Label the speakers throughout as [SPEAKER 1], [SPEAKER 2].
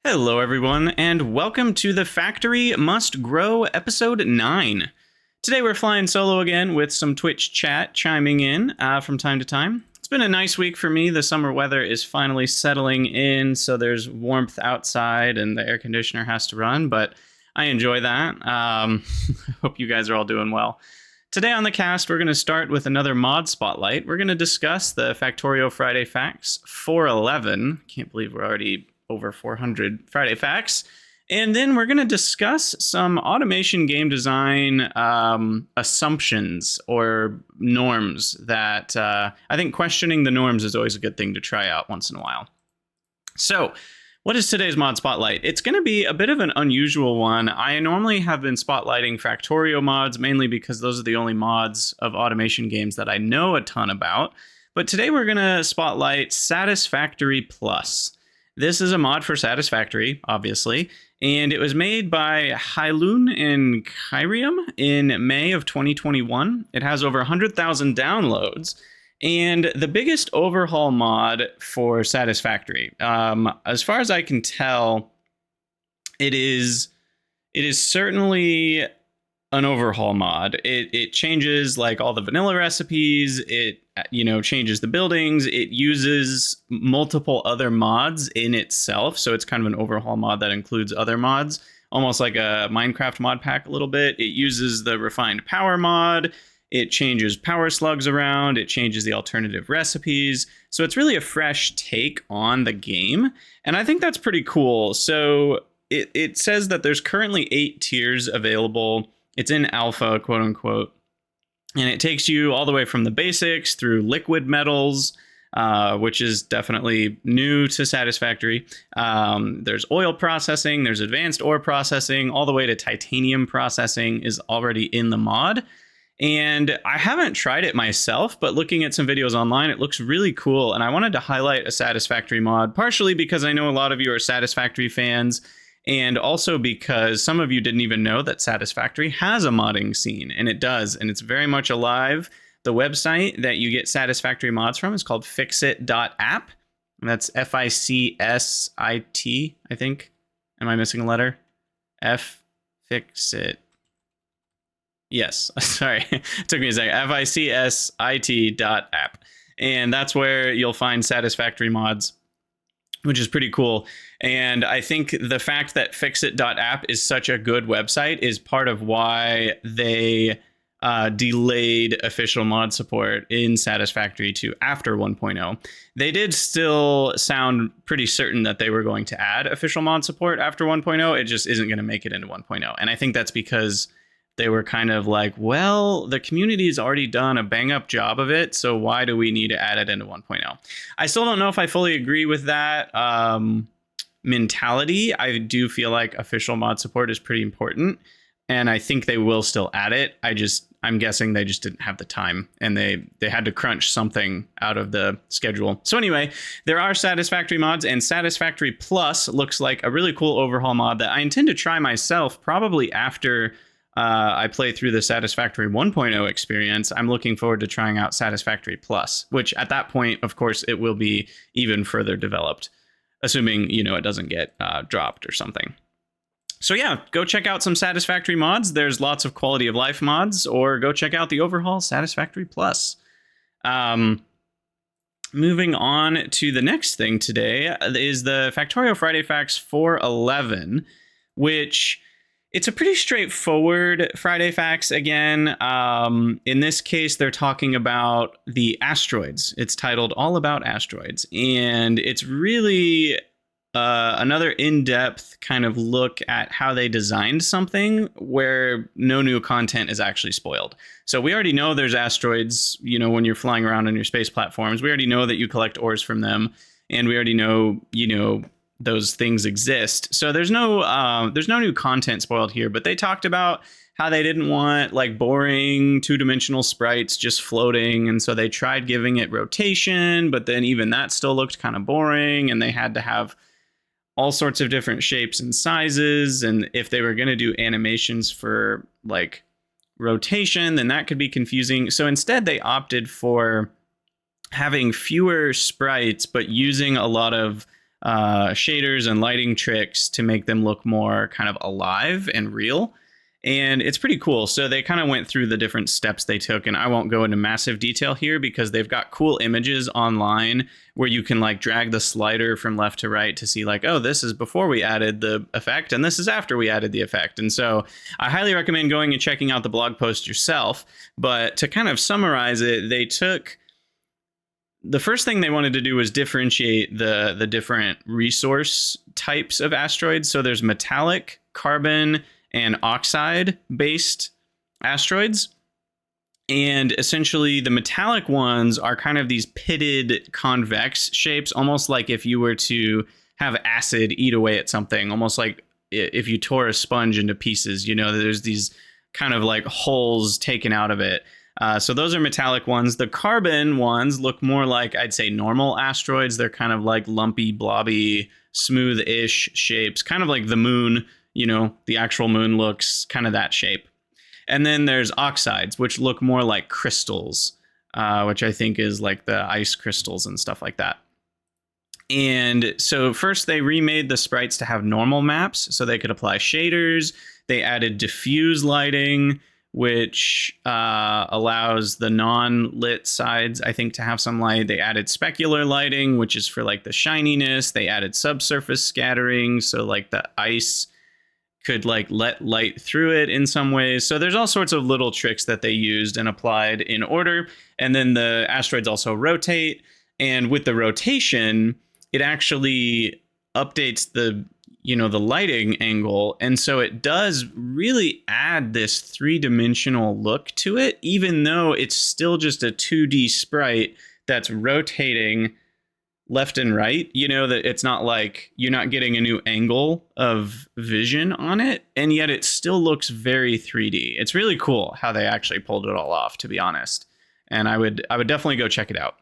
[SPEAKER 1] Hello, everyone, and welcome to the Factory Must Grow episode 9. Today we're flying solo again with some Twitch chat chiming in from time to time. It's been a nice week for me. The summer weather is finally settling in, so there's warmth outside and the air conditioner has to run, but I enjoy that. I hope you guys are all doing well. Today on the cast, we're going to start with another mod spotlight. We're going to discuss the Factorio Friday Facts 411. Can't believe we're already over 400 Friday Facts. And then we're going to discuss some automation game design assumptions or norms that I think questioning the norms is always a good thing to try out once in a while. So, what is today's mod spotlight? It's going to be a bit of an unusual one. I normally have been spotlighting Factorio mods, mainly because those are the only mods of automation games that I know a ton about. But today we're going to spotlight Satisfactory Plus. This is a mod for Satisfactory, obviously, and it was made by Hylun and Kyrium in May of 2021. It has over 100,000 downloads, and the biggest overhaul mod for Satisfactory. As far as I can tell, it is certainly an overhaul mod. It changes like all the vanilla recipes. It changes the buildings. It uses multiple other mods in itself, so it's kind of an overhaul mod that includes other mods, almost like a Minecraft mod pack a little bit. It uses the refined power mod. It changes power slugs around. It changes the alternative recipes. So it's really a fresh take on the game, and I think that's pretty cool. So it says that there's currently 8 tiers available. It's in alpha, quote unquote, and it takes you all the way from the basics through liquid metals, which is definitely new to Satisfactory. There's oil processing, there's advanced ore processing, all the way to titanium processing is already in the mod. And I haven't tried it myself, but looking at some videos online, it looks really cool. And I wanted to highlight a Satisfactory mod, partially because I know a lot of you are Satisfactory fans, and also because some of you didn't even know that Satisfactory has a modding scene, and it does, and it's very much alive. The website that you get Satisfactory mods from is called fixit.app. That's Ficsit, I think. Am I missing a letter? Fixit. Yes, sorry. It took me a second. Ficsit.app. And that's where you'll find Satisfactory mods, which is pretty cool. And I think the fact that fixit.app is such a good website is part of why they delayed official mod support in Satisfactory to after 1.0. They did still sound pretty certain that they were going to add official mod support after 1.0. It just isn't going to make it into 1.0. And I think that's because they were kind of like, well, the community's already done a bang up job of it, so why do we need to add it into 1.0? I still don't know if I fully agree with that mentality. I do feel like official mod support is pretty important, and I think they will still add it. I'm guessing they just didn't have the time, and they had to crunch something out of the schedule. So anyway, there are Satisfactory mods, and Satisfactory Plus looks like a really cool overhaul mod that I intend to try myself probably after I play through the Satisfactory 1.0 experience. I'm looking forward to trying out Satisfactory Plus, which at that point, of course, it will be even further developed, assuming, it doesn't get dropped or something. So yeah, go check out some Satisfactory mods. There's lots of quality of life mods, or go check out the overhaul Satisfactory Plus. Moving on to the next thing today is the Factorio Friday Facts 411, which... it's a pretty straightforward Friday Facts again. In this case, they're talking about the asteroids. It's titled All About Asteroids. And it's really another in-depth kind of look at how they designed something where no new content is actually spoiled. So we already know there's asteroids, when you're flying around on your space platforms. We already know that you collect ores from them. And we already know, those things exist. So there's no new content spoiled here, but they talked about how they didn't want like boring two-dimensional sprites just floating, and so they tried giving it rotation, but then even that still looked kind of boring, and they had to have all sorts of different shapes and sizes, and if they were going to do animations for like rotation, then that could be confusing. So instead they opted for having fewer sprites but using a lot of shaders and lighting tricks to make them look more kind of alive and real. And it's pretty cool. So they kind of went through the different steps they took, and I won't go into massive detail here because they've got cool images online where you can like drag the slider from left to right to see like, oh, this is before we added the effect and this is after we added the effect. And so I highly recommend going and checking out the blog post yourself. But to kind of summarize it, they took the first thing they wanted to do was differentiate the different resource types of asteroids. So there's metallic, carbon, and oxide based asteroids. And essentially the metallic ones are kind of these pitted convex shapes, almost like if you were to have acid eat away at something, almost like if you tore a sponge into pieces, you know, there's these kind of like holes taken out of it. So those are metallic ones. The carbon ones look more like, I'd say, normal asteroids. They're kind of like lumpy, blobby, smooth-ish shapes, kind of like the moon. You know, the actual moon looks kind of that shape. And then there's oxides, which look more like crystals, which I think is like the ice crystals and stuff like that. And so first they remade the sprites to have normal maps so they could apply shaders. They added diffuse lighting, which allows the non-lit sides, I think, to have some light. They added specular lighting, which is for like the shininess. They added subsurface scattering, so like the ice could like let light through it in some ways. So there's all sorts of little tricks that they used and applied in order. And then the asteroids also rotate. And with the rotation, it actually updates the lighting angle. And so it does really add this three-dimensional look to it, even though it's still just a 2D sprite that's rotating left and right. You know, that it's not like you're not getting a new angle of vision on it, and yet it still looks very 3D. It's really cool how they actually pulled it all off, to be honest. And I would definitely go check it out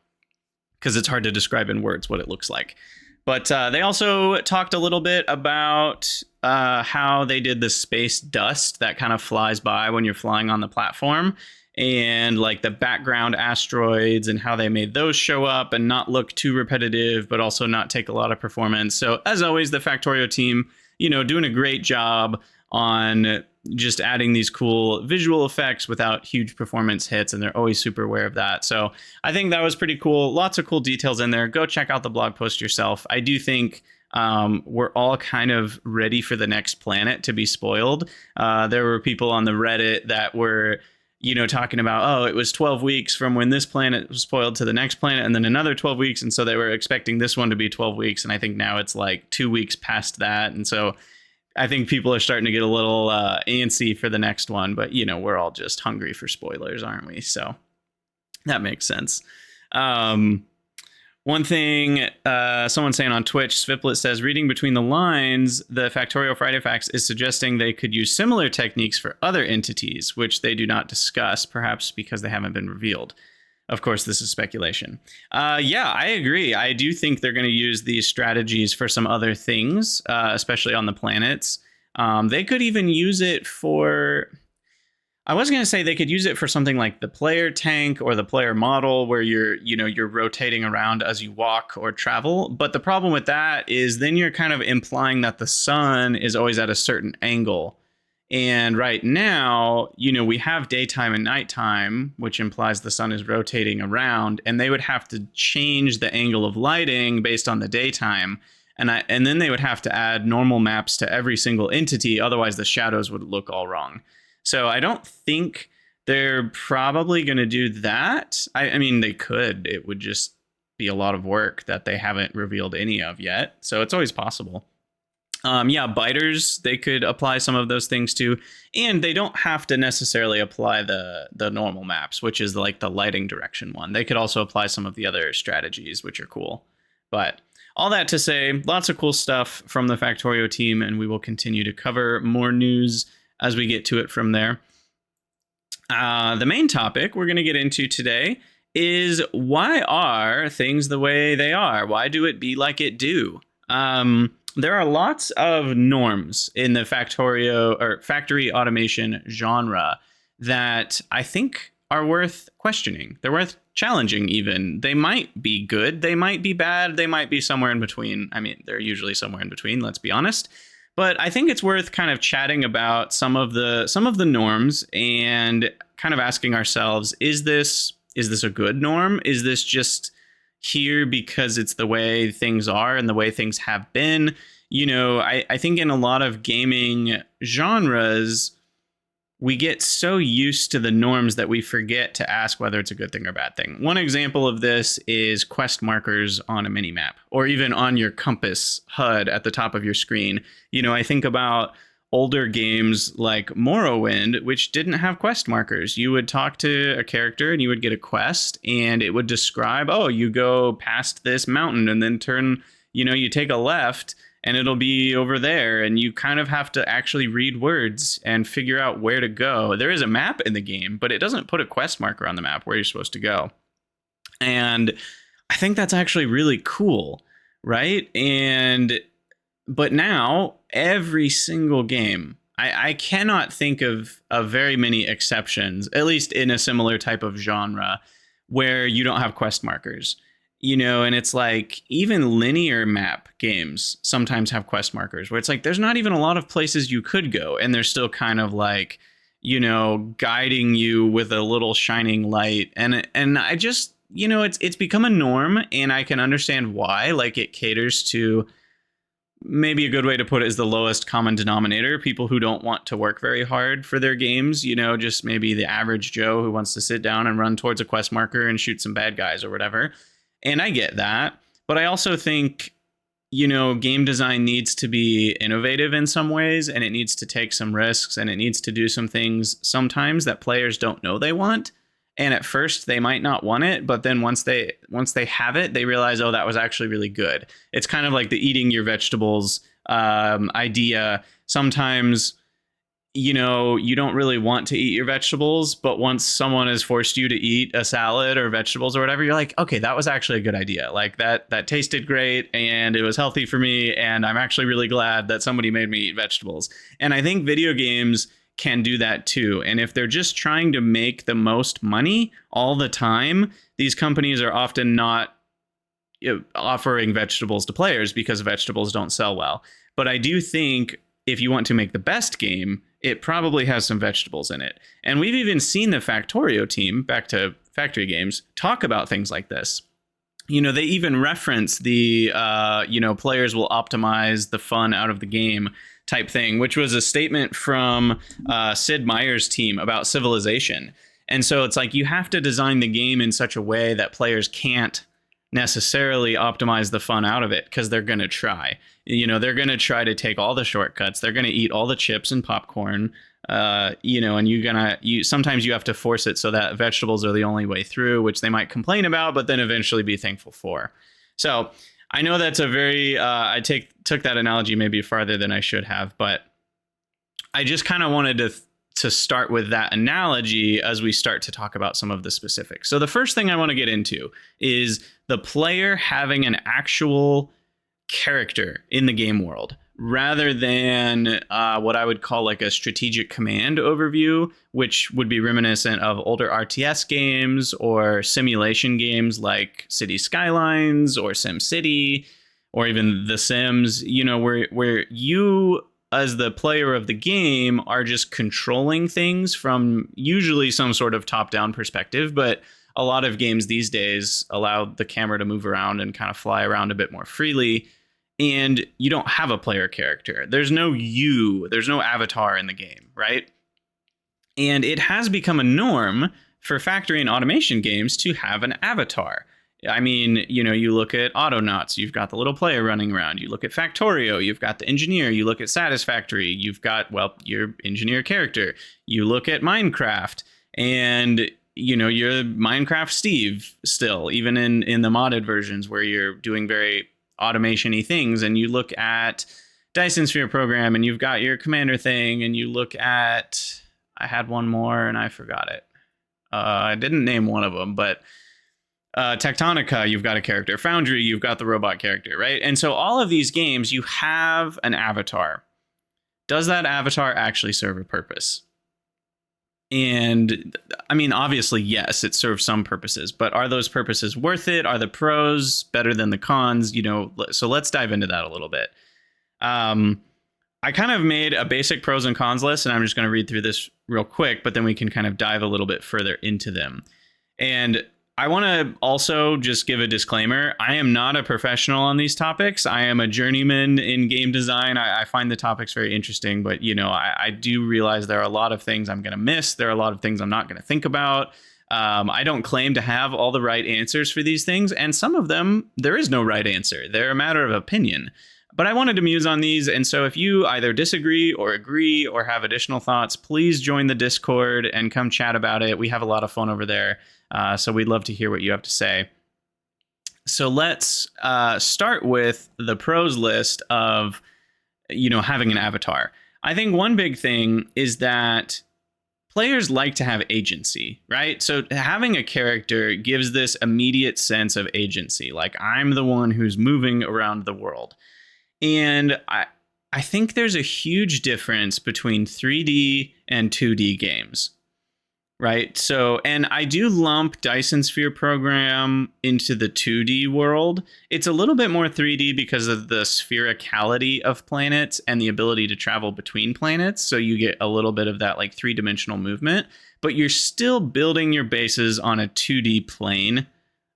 [SPEAKER 1] because it's hard to describe in words what it looks like. But they also talked a little bit about how they did the space dust that kind of flies by when you're flying on the platform, and like the background asteroids and how they made those show up and not look too repetitive, but also not take a lot of performance. So as always, the Factorio team, you know, doing a great job on just adding these cool visual effects without huge performance hits, and they're always super aware of that. So I think that was pretty cool. Lots of cool details in there. Go check out the blog post yourself. I do think we're all kind of ready for the next planet to be spoiled. There were people on the Reddit that were, you know, talking about, oh, it was 12 weeks from when this planet was spoiled to the next planet, and then another 12 weeks. And so they were expecting this one to be 12 weeks. And I think now it's like 2 weeks past that. And so I think people are starting to get a little antsy for the next one. But, you know, we're all just hungry for spoilers, aren't we? So that makes sense. One thing someone saying on Twitch, Sviplet says, reading between the lines, the Factorio Friday Facts is suggesting they could use similar techniques for other entities, which they do not discuss, perhaps because they haven't been revealed. Of course, this is speculation. Yeah, I agree. I do think they're going to use these strategies for some other things, especially on the planets. They could even use it for... I was going to say they could use it for something like the player tank or the player model where you're rotating around as you walk or travel. But the problem with that is then you're kind of implying that the sun is always at a certain angle. And right now, you know, we have daytime and nighttime, which implies the sun is rotating around, and they would have to change the angle of lighting based on the daytime. And then they would have to add normal maps to every single entity. Otherwise, the shadows would look all wrong. So I don't think they're probably going to do that. I mean, they could. It would just be a lot of work that they haven't revealed any of yet. So it's always possible. Yeah, biters, they could apply some of those things too. And they don't have to necessarily apply the normal maps, which is like the lighting direction one. They could also apply some of the other strategies, which are cool. But all that to say, lots of cool stuff from the Factorio team, and we will continue to cover more news as we get to it from there. The main topic we're going to get into today is, why are things the way they are? Why do it be like it do? There are lots of norms in the Factorio or factory automation genre that I think are worth questioning. They're worth challenging even. They might be good, they might be bad, they might be somewhere in between. I mean, they're usually somewhere in between, let's be honest. But I think it's worth kind of chatting about some of the norms and kind of asking ourselves, is this a good norm? Is this just here because it's the way things are and the way things have been? I think in a lot of gaming genres, we get so used to the norms that we forget to ask whether it's a good thing or bad thing. One example of this is quest markers on a minimap, or even on your compass HUD at the top of your screen. I think about older games like Morrowind, which didn't have quest markers. You would talk to a character and you would get a quest, and it would describe, oh, you go past this mountain and then turn, you take a left and it'll be over there, and you kind of have to actually read words and figure out where to go. There is a map in the game, but it doesn't put a quest marker on the map where you're supposed to go. And I think that's actually really cool, right? But now, every single game, I cannot think of very many exceptions, at least in a similar type of genre, where you don't have quest markers. And it's like even linear map games sometimes have quest markers where it's like there's not even a lot of places you could go, and they're still kind of like, guiding you with a little shining light. And I just, it's become a norm, and I can understand why. Like, it caters to, maybe a good way to put it is the lowest common denominator, people who don't want to work very hard for their games, just maybe the average Joe who wants to sit down and run towards a quest marker and shoot some bad guys or whatever. And I get that, but I also think, game design needs to be innovative in some ways, and it needs to take some risks, and it needs to do some things sometimes that players don't know they want. And at first they might not want it, but then once they have it, they realize, oh, that was actually really good. It's kind of like the eating your vegetables idea. Sometimes, you don't really want to eat your vegetables, but once someone has forced you to eat a salad or vegetables or whatever, you're like, okay, that was actually a good idea. Like that tasted great, and it was healthy for me, and I'm actually really glad that somebody made me eat vegetables. And I think video games can do that too. And if they're just trying to make the most money all the time, these companies are often not offering vegetables to players because vegetables don't sell well. But I do think if you want to make the best game, it probably has some vegetables in it. And we've even seen the Factorio team, back to Factory Games, talk about things like this. They even reference the, players will optimize the fun out of the game type thing, which was a statement from Sid Meier's team about Civilization. And so it's like you have to design the game in such a way that players can't necessarily optimize the fun out of it, because they're going to try. They're going to try to take all the shortcuts. They're going to eat all the chips and popcorn, and sometimes you have to force it so that vegetables are the only way through, which they might complain about, but then eventually be thankful for. So I know that's a very, I took that analogy maybe farther than I should have, but I just kind of wanted to start with that analogy as we start to talk about some of the specifics. So the first thing I want to get into is the player having an actual character in the game world, rather than what I would call like a strategic command overview, which would be reminiscent of older RTS games or simulation games like City Skylines or SimCity or even The Sims, where you as the player of the game are just controlling things from usually some sort of top-down perspective. But a lot of games these days allow the camera to move around and kind of fly around a bit more freely. And you don't have a player character. There's no avatar in the game, right? And it has become a norm for factory and automation games to have an avatar. I mean, you look at Autonauts, you've got the little player running around. You look at Factorio, you've got the engineer. You look at Satisfactory, you've got, your engineer character. You look at Minecraft, and, you're Minecraft Steve still, even in the modded versions where you're doing very automation-y things. And you look at Dyson Sphere Program, and you've got your commander thing, and you look at, I had one more and I forgot it. I didn't name one of them, but Tectonica, you've got a character. Foundry, you've got the robot character, right? And so all of these games, you have an avatar. Does that avatar actually serve a purpose? And I mean, obviously, yes, it serves some purposes, but are those purposes worth it? Are the pros better than the cons? So let's dive into that a little bit. I kind of made a basic pros and cons list, and I'm just going to read through this real quick, but then we can kind of dive a little bit further into them. And I want to also just give a disclaimer. I am not a professional on these topics. I am a journeyman in game design. I find the topics very interesting, but I do realize there are a lot of things I'm going to miss. There are a lot of things I'm not going to think about. I don't claim to have all the right answers for these things, and some of them, there is no right answer. They're a matter of opinion. But I wanted to muse on these, and so if you either disagree or agree or have additional thoughts, please join the Discord and come chat about it. We have a lot of fun over there, so we'd love to hear what you have to say. So let's start with the pros list of having an avatar. I think one big thing is that players like to have agency, right? So having a character gives this immediate sense of agency, like I'm the one who's moving around the world. And I think there's a huge difference between 3D and 2D games, right? So, and I do lump Dyson Sphere Program into the 2D world. It's a little bit more 3D because of the sphericality of planets and the ability to travel between planets. So you get a little bit of that like three-dimensional movement, but you're still building your bases on a 2D plane,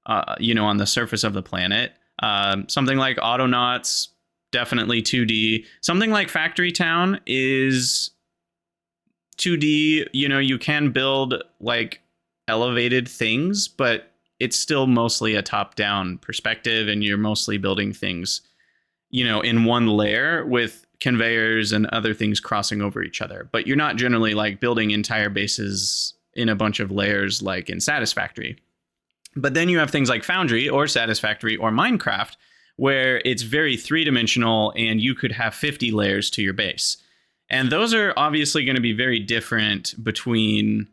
[SPEAKER 1] on the surface of the planet. Something like Autonauts, definitely 2D. Something like Factory Town is 2D. You can build like elevated things, but it's still mostly a top-down perspective, and you're mostly building things, in one layer with conveyors and other things crossing over each other. But you're not generally like building entire bases in a bunch of layers like in Satisfactory. But then you have things like Foundry or Satisfactory or Minecraft, where it's very three-dimensional and you could have 50 layers to your base. And those are obviously going to be very different between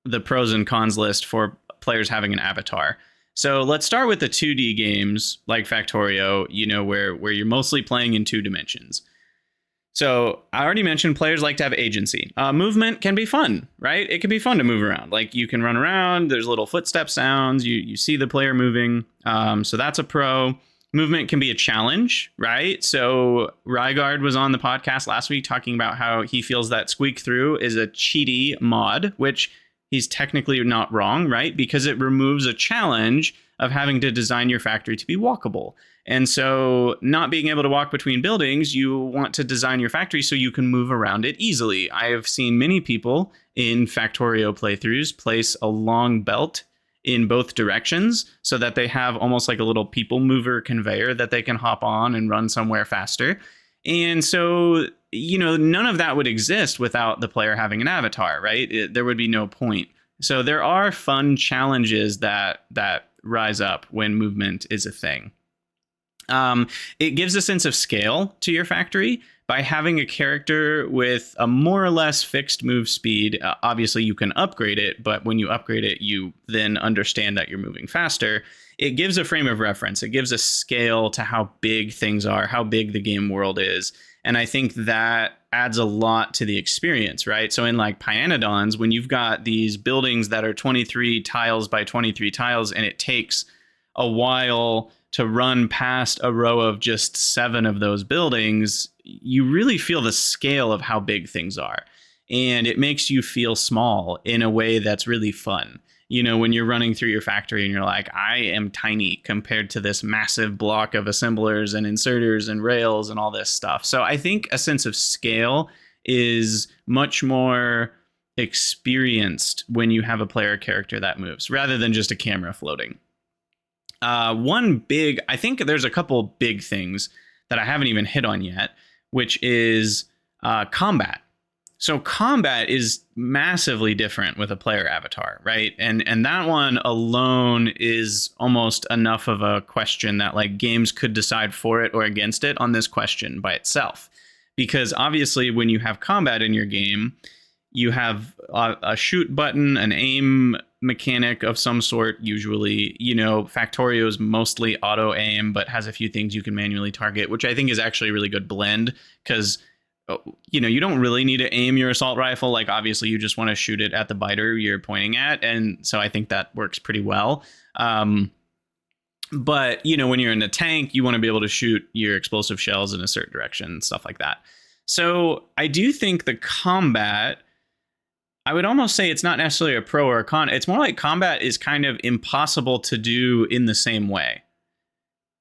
[SPEAKER 1] the pros and cons list for players having an avatar. So let's start with the 2D games like Factorio, where you're mostly playing in 2 dimensions. So I already mentioned players like to have agency. Movement can be fun, right? It can be fun to move around. Like you can run around, there's little footstep sounds, you see the player moving. So that's a pro. Movement can be a challenge, right? So Rygaard was on the podcast last week talking about how he feels that Squeak Through is a cheaty mod, which he's technically not wrong, right? Because it removes a challenge of having to design your factory to be walkable. And so not being able to walk between buildings, you want to design your factory so you can move around it easily. I have seen many people in Factorio playthroughs place a long belt in both directions so that they have almost like a little people mover conveyor that they can hop on and run somewhere faster. And so, none of that would exist without the player having an avatar, right? There would be no point. So there are fun challenges that rise up when movement is a thing. It gives a sense of scale to your factory by having a character with a more or less fixed move speed. Obviously, you can upgrade it, but when you upgrade it, you then understand that you're moving faster. It gives a frame of reference. It gives a scale to how big things are, how big the game world is. And I think that adds a lot to the experience, right? So in like Pyanodons, when you've got these buildings that are 23 tiles by 23 tiles, and it takes a while to run past a row of just 7 of those buildings, you really feel the scale of how big things are. And it makes you feel small in a way that's really fun. When you're running through your factory and you're like, I am tiny compared to this massive block of assemblers and inserters and rails and all this stuff. So I think a sense of scale is much more experienced when you have a player character that moves rather than just a camera floating. I think there's a couple big things that I haven't even hit on yet, which is combat. So combat is massively different with a player avatar, right? And that one alone is almost enough of a question that like games could decide for it or against it on this question by itself. Because obviously when you have combat in your game, you have a shoot button, an aim mechanic of some sort, usually. Factorio is mostly auto aim, but has a few things you can manually target, which I think is actually a really good blend because you don't really need to aim your assault rifle. Like, obviously, you just want to shoot it at the biter you're pointing at. And so I think that works pretty well. But, when you're in a tank, you want to be able to shoot your explosive shells in a certain direction, stuff like that. So I do think the combat, I would almost say it's not necessarily a pro or a con. It's more like combat is kind of impossible to do in the same way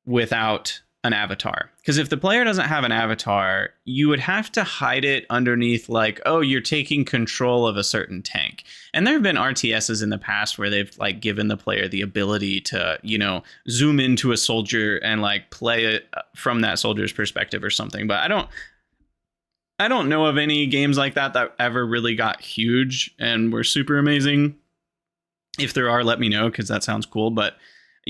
[SPEAKER 1] without an avatar. Because if the player doesn't have an avatar, you would have to hide it underneath like, oh, you're taking control of a certain tank. And there have been RTSs in the past where they've like given the player the ability to, zoom into a soldier and like play it from that soldier's perspective or something. But I don't know of any games like that ever really got huge and were super amazing. If there are, let me know, because that sounds cool. But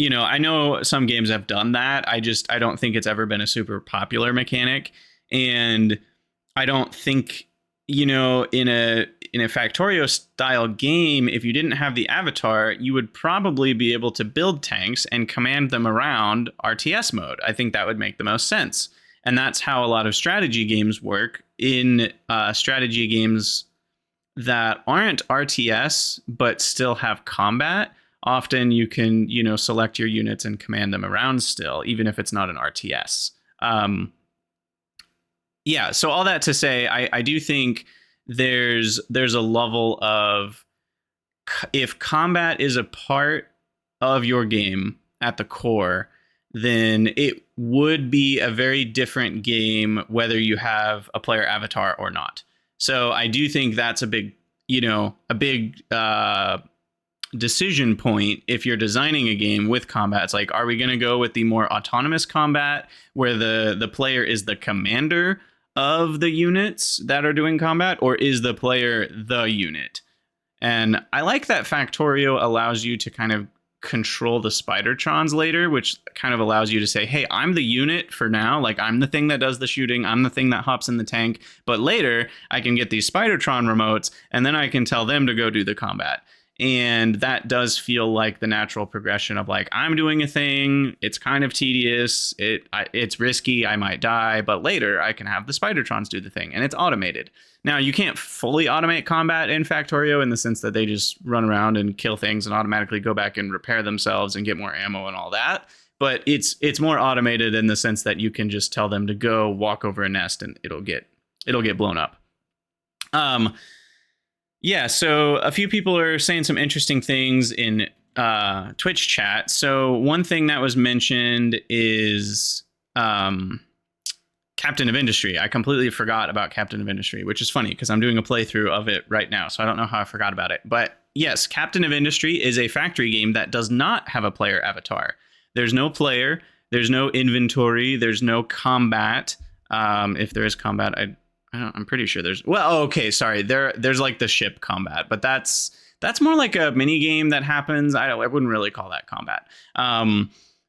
[SPEAKER 1] I know some games have done that. I don't think it's ever been a super popular mechanic. And I don't think, in a Factorio style game, if you didn't have the avatar, you would probably be able to build tanks and command them around RTS mode. I think that would make the most sense. And that's how a lot of strategy games work. In strategy games that aren't RTS, but still have combat, often you can, select your units and command them around still, even if it's not an RTS. So all that to say, I do think there's a level of, if combat is a part of your game at the core, then it would be a very different game whether you have a player avatar or not. So I do think that's a big decision point if you're designing a game with combat. It's like, are we going to go with the more autonomous combat where the player is the commander of the units that are doing combat, or is the player the unit? And I like that Factorio allows you to kind of control the Spidertrons later, which kind of allows you to say, hey, I'm the unit for now. Like, I'm the thing that does the shooting. I'm the thing that hops in the tank. But later I can get these Spidertron remotes and then I can tell them to go do the combat. And that does feel like the natural progression of like, I'm doing a thing. It's kind of tedious. It's risky. I might die, but later I can have the Spidertrons do the thing, and it's automated. Now, you can't fully automate combat in Factorio in the sense that they just run around and kill things and automatically go back and repair themselves and get more ammo and all that. But it's more automated in the sense that you can just tell them to go walk over a nest and it'll get blown up. So a few people are saying some interesting things in Twitch chat. So one thing that was mentioned is Captain of Industry. I completely forgot about Captain of Industry, which is funny because I'm doing a playthrough of it right now. So I don't know how I forgot about it. But yes, Captain of Industry is a factory game that does not have a player avatar. There's no player. There's no inventory. There's no combat. If there is combat, I'm pretty sure there's. Well, okay, sorry. There's like the ship combat, but that's more like a mini game that happens. I wouldn't really call that combat.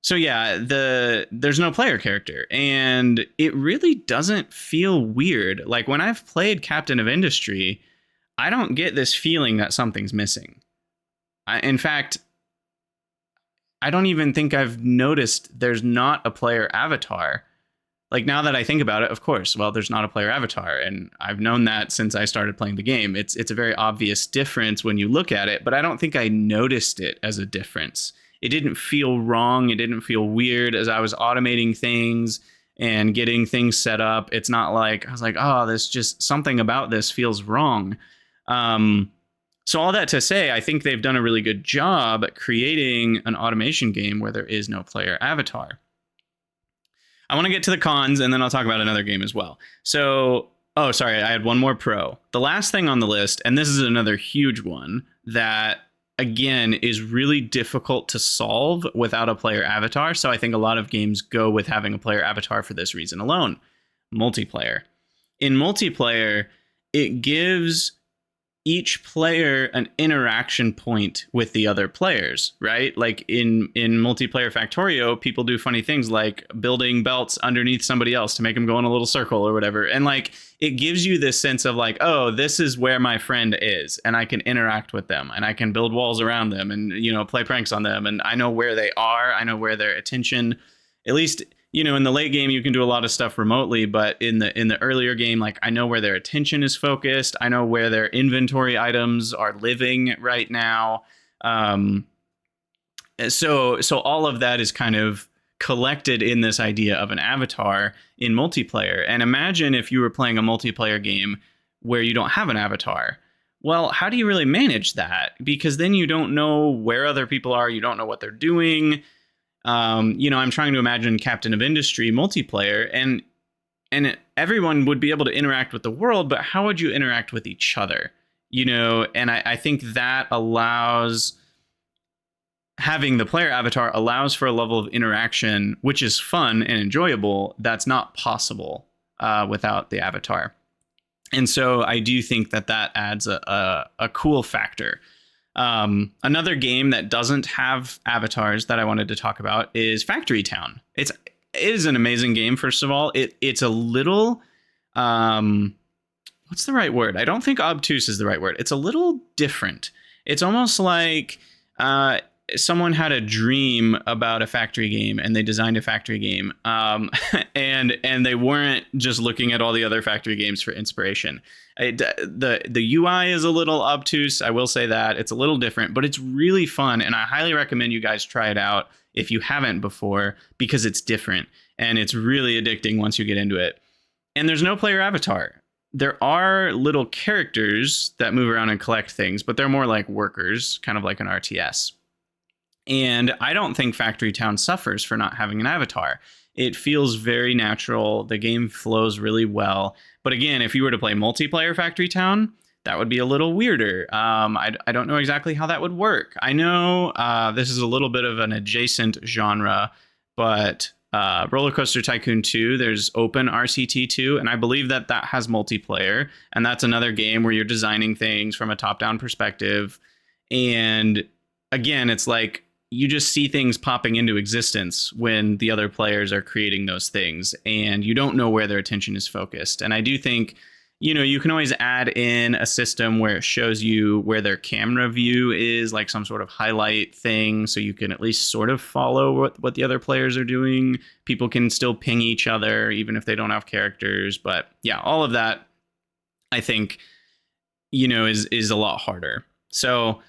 [SPEAKER 1] So yeah, there's no player character, and it really doesn't feel weird. Like when I've played Captain of Industry, I don't get this feeling that something's missing. In fact, I don't even think I've noticed there's not a player avatar. Like, now that I think about it, of course, well, there's not a player avatar, and I've known that since I started playing the game. It's a very obvious difference when you look at it, but I don't think I noticed it as a difference. It didn't feel wrong. It didn't feel weird as I was automating things and getting things set up. It's not like I was like, oh, there's just something about this feels wrong. So all that to say, I think they've done a really good job at creating an automation game where there is no player avatar. I want to get to the cons, and then I'll talk about another game as well. So, I had one more pro. The last thing on the list, and this is another huge one that, again, is really difficult to solve without a player avatar. So I think a lot of games go with having a player avatar for this reason alone. Multiplayer. In multiplayer, it gives each player an interaction point with the other players, right? Like in multiplayer Factorio, people do funny things like building belts underneath somebody else to make them go in a little circle or whatever. And like, it gives you this sense of like, oh, this is where my friend is, and I can interact with them, and I can build walls around them and, play pranks on them. And I know where they are. I know where their attention, at least in the late game, you can do a lot of stuff remotely, but in the earlier game, like I know where their attention is focused. I know where their inventory items are living right now. So all of that is kind of collected in this idea of an avatar in multiplayer. And imagine if you were playing a multiplayer game where you don't have an avatar. Well, how do you really manage that? Because then you don't know where other people are. You don't know what they're doing. I'm trying to imagine Captain of Industry multiplayer, and everyone would be able to interact with the world, but how would you interact with each other? And I think that allows, having the player avatar allows for a level of interaction, which is fun and enjoyable. That's not possible without the avatar. And so I do think that adds a cool factor. Another game that doesn't have avatars that I wanted to talk about is Factory Town. It is an amazing game. First of all, it's a little, what's the right word? I don't think obtuse is the right word. It's a little different. It's almost like someone had a dream about a factory game and they designed a factory game, and they weren't just looking at all the other factory games for inspiration. The UI is a little obtuse, I will say that. It's a little different, but it's really fun, and I highly recommend you guys try it out if you haven't before, because it's different and it's really addicting once you get into it. And there's no player avatar. There are little characters that move around and collect things, but they're more like workers, kind of like an RTS. And I don't think Factory Town suffers for not having an avatar. It feels very natural. The game flows really well. But again, if you were to play multiplayer Factory Town, that would be a little weirder. I don't know exactly how that would work. I know this is a little bit of an adjacent genre, but Roller Coaster Tycoon 2, there's Open RCT 2, and I believe that has multiplayer. And that's another game where you're designing things from a top-down perspective. And again, it's like, you just see things popping into existence when the other players are creating those things, and you don't know where their attention is focused. And I do think, you can always add in a system where it shows you where their camera view is, like some sort of highlight thing, so you can at least sort of follow what the other players are doing. People can still ping each other, even if they don't have characters. But yeah, all of that, I think, is a lot harder. So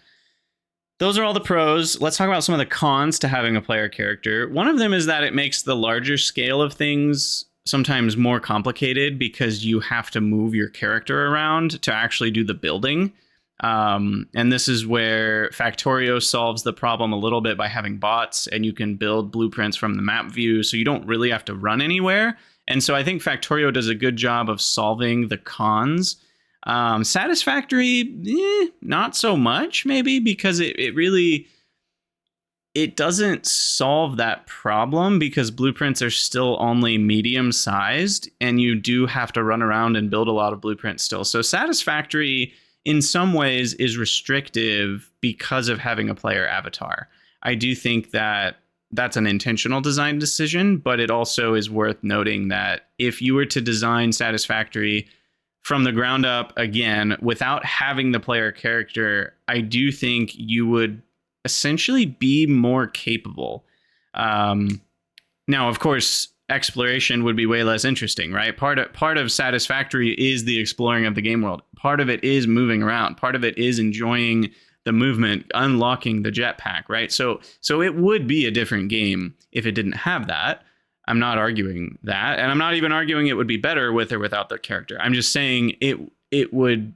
[SPEAKER 1] those are all the pros. Let's talk about some of the cons to having a player character. One of them is that it makes the larger scale of things sometimes more complicated because you have to move your character around to actually do the building. And this is where Factorio solves the problem a little bit by having bots, and you can build blueprints from the map view, so you don't really have to run anywhere. And so I think Factorio does a good job of solving the cons. Satisfactory, not so much, maybe, because it really, it doesn't solve that problem, because blueprints are still only medium sized, and you do have to run around and build a lot of blueprints still. So Satisfactory in some ways is restrictive because of having a player avatar. I do think that that's an intentional design decision, but it also is worth noting that if you were to design Satisfactory from the ground up again, without having the player character, I do think you would essentially be more capable. Now, of course, exploration would be way less interesting, right? Part of Satisfactory is the exploring of the game world. Part of it is moving around. Part of it is enjoying the movement, unlocking the jetpack, right? So it would be a different game if it didn't have that. I'm not arguing that, and I'm not even arguing it would be better with or without the character. I'm just saying you would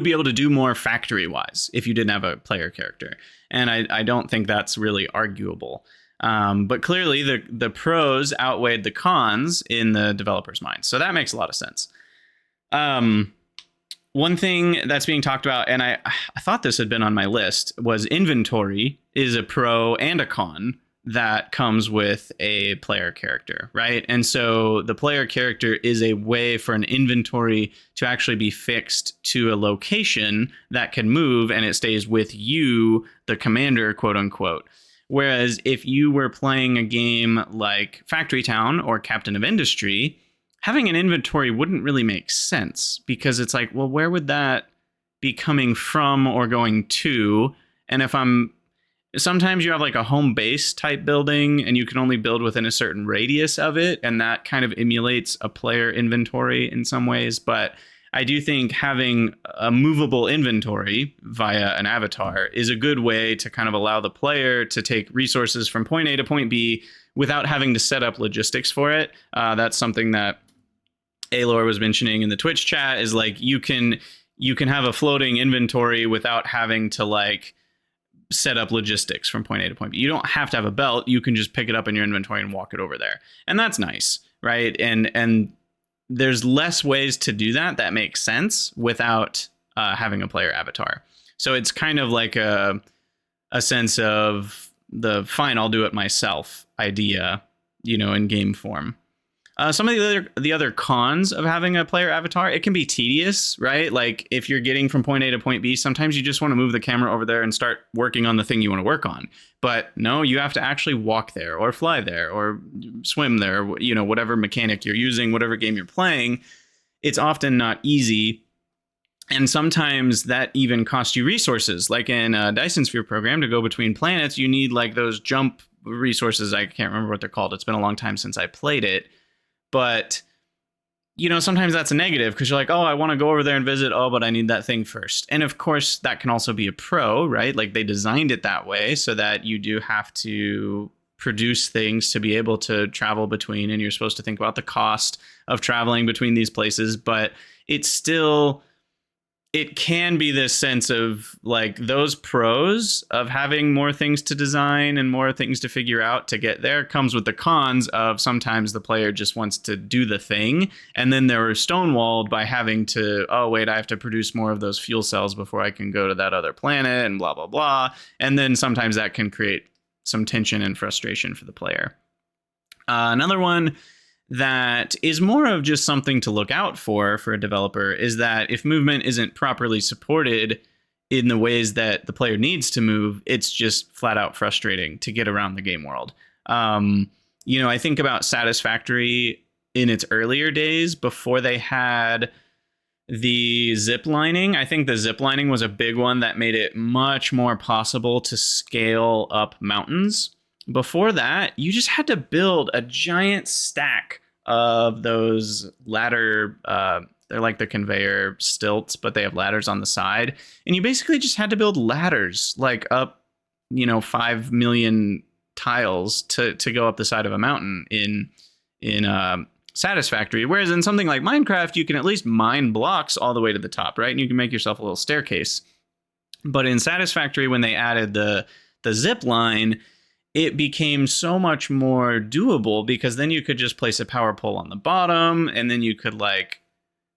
[SPEAKER 1] be able to do more factory-wise if you didn't have a player character, and I don't think that's really arguable. But clearly, the pros outweighed the cons in the developer's mind, so that makes a lot of sense. One thing that's being talked about, and I thought this had been on my list, was inventory is a pro and a con that comes with a player character, right? And so the player character is a way for an inventory to actually be fixed to a location that can move, and it stays with you, the commander, quote unquote. Whereas if you were playing a game like Factory Town or Captain of Industry, having an inventory wouldn't really make sense, because it's like, well, where would that be coming from or going to? And if I'm sometimes you have like a home base type building and you can only build within a certain radius of it. And that kind of emulates a player inventory in some ways. But I do think having a movable inventory via an avatar is a good way to kind of allow the player to take resources from point A to point B without having to set up logistics for it. That's something that Alor was mentioning in the Twitch chat, is like you can have a floating inventory without having to like set up logistics from point A to point B. You don't have to have a belt. You can just pick it up in your inventory and walk it over there. And that's nice, right? And there's less ways to do that makes sense without having a player avatar. So it's kind of like a sense of the fine, I'll do it myself idea, in game form. Some of the other cons of having a player avatar, it can be tedious, right? Like if you're getting from point A to point B, sometimes you just want to move the camera over there and start working on the thing you want to work on. But no, you have to actually walk there or fly there or swim there, whatever mechanic you're using, whatever game you're playing. It's often not easy. And sometimes that even costs you resources. Like in a Dyson Sphere program, to go between planets, you need like those jump resources. I can't remember what they're called. It's been a long time since I played it. But, sometimes that's a negative because you're like, oh, I want to go over there and visit. Oh, but I need that thing first. And of course, that can also be a pro, right? Like they designed it that way so that you do have to produce things to be able to travel between. And you're supposed to think about the cost of traveling between these places. But it can be this sense of like those pros of having more things to design and more things to figure out to get there comes with the cons of sometimes the player just wants to do the thing. And then they're stonewalled by having to, oh, wait, I have to produce more of those fuel cells before I can go to that other planet and blah, blah, blah. And then sometimes that can create some tension and frustration for the player. Another one that is more of just something to look out for a developer is that if movement isn't properly supported in the ways that the player needs to move, it's just flat out frustrating to get around the game world. I think about Satisfactory in its earlier days before they had the zip lining. I think the zip lining was a big one that made it much more possible to scale up mountains. Before that, you just had to build a giant stack of those ladder, they're like the conveyor stilts, but they have ladders on the side. And you basically just had to build ladders like up, 5 million tiles to go up the side of a mountain in Satisfactory. Whereas in something like Minecraft, you can at least mine blocks all the way to the top, right? And you can make yourself a little staircase. But in Satisfactory, when they added the zip line, it became so much more doable because then you could just place a power pole on the bottom and then you could like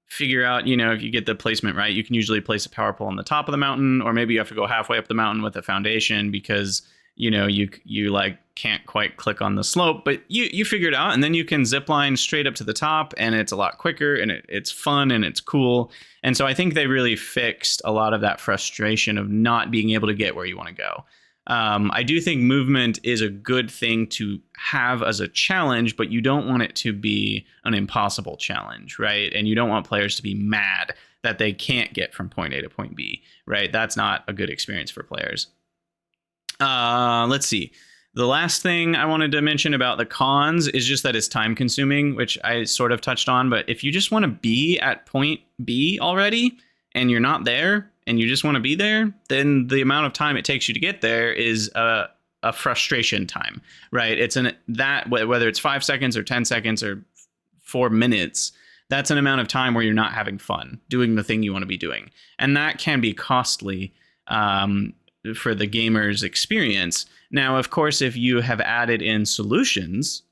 [SPEAKER 1] figure out, if you get the placement right, you can usually place a power pole on the top of the mountain, or maybe you have to go halfway up the mountain with a foundation because, you like can't quite click on the slope, but you figure it out and then you can zip line straight up to the top and it's a lot quicker and it's fun and it's cool. And so I think they really fixed a lot of that frustration of not being able to get where you want to go. I do think movement is a good thing to have as a challenge, but you don't want it to be an impossible challenge, right? And you don't want players to be mad that they can't get from point A to point B, right? That's not a good experience for players. Let's see. The last thing I wanted to mention about the cons is just that it's time consuming, which I sort of touched on. But if you just want to be at point B already and you're not there, and you just want to be there, then the amount of time it takes you to get there is a frustration time, right? It's whether it's 5 seconds or 10 seconds or 4 minutes, that's an amount of time where you're not having fun doing the thing you want to be doing. And that can be costly for the gamer's experience. Now, of course, if you have added in solutions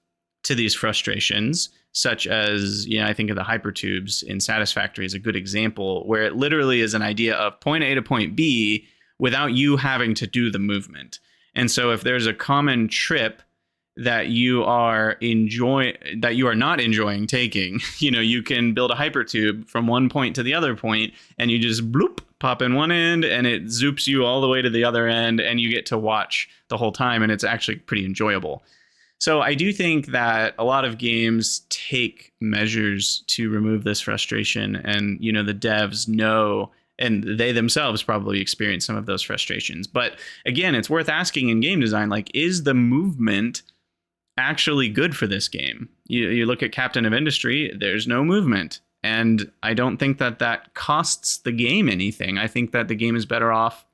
[SPEAKER 1] to these frustrations, such as, I think of the hypertubes in Satisfactory is a good example where it literally is an idea of point A to point B without you having to do the movement. And so if there's a common trip that you are not enjoying taking, you can build a hypertube from one point to the other point and you just bloop, pop in one end and it zoops you all the way to the other end and you get to watch the whole time and it's actually pretty enjoyable. So I do think that a lot of games take measures to remove this frustration. And, the devs know and they themselves probably experience some of those frustrations. But again, it's worth asking in game design, like, is the movement actually good for this game? You look at Captain of Industry, there's no movement. And I don't think that costs the game anything. I think that the game is better off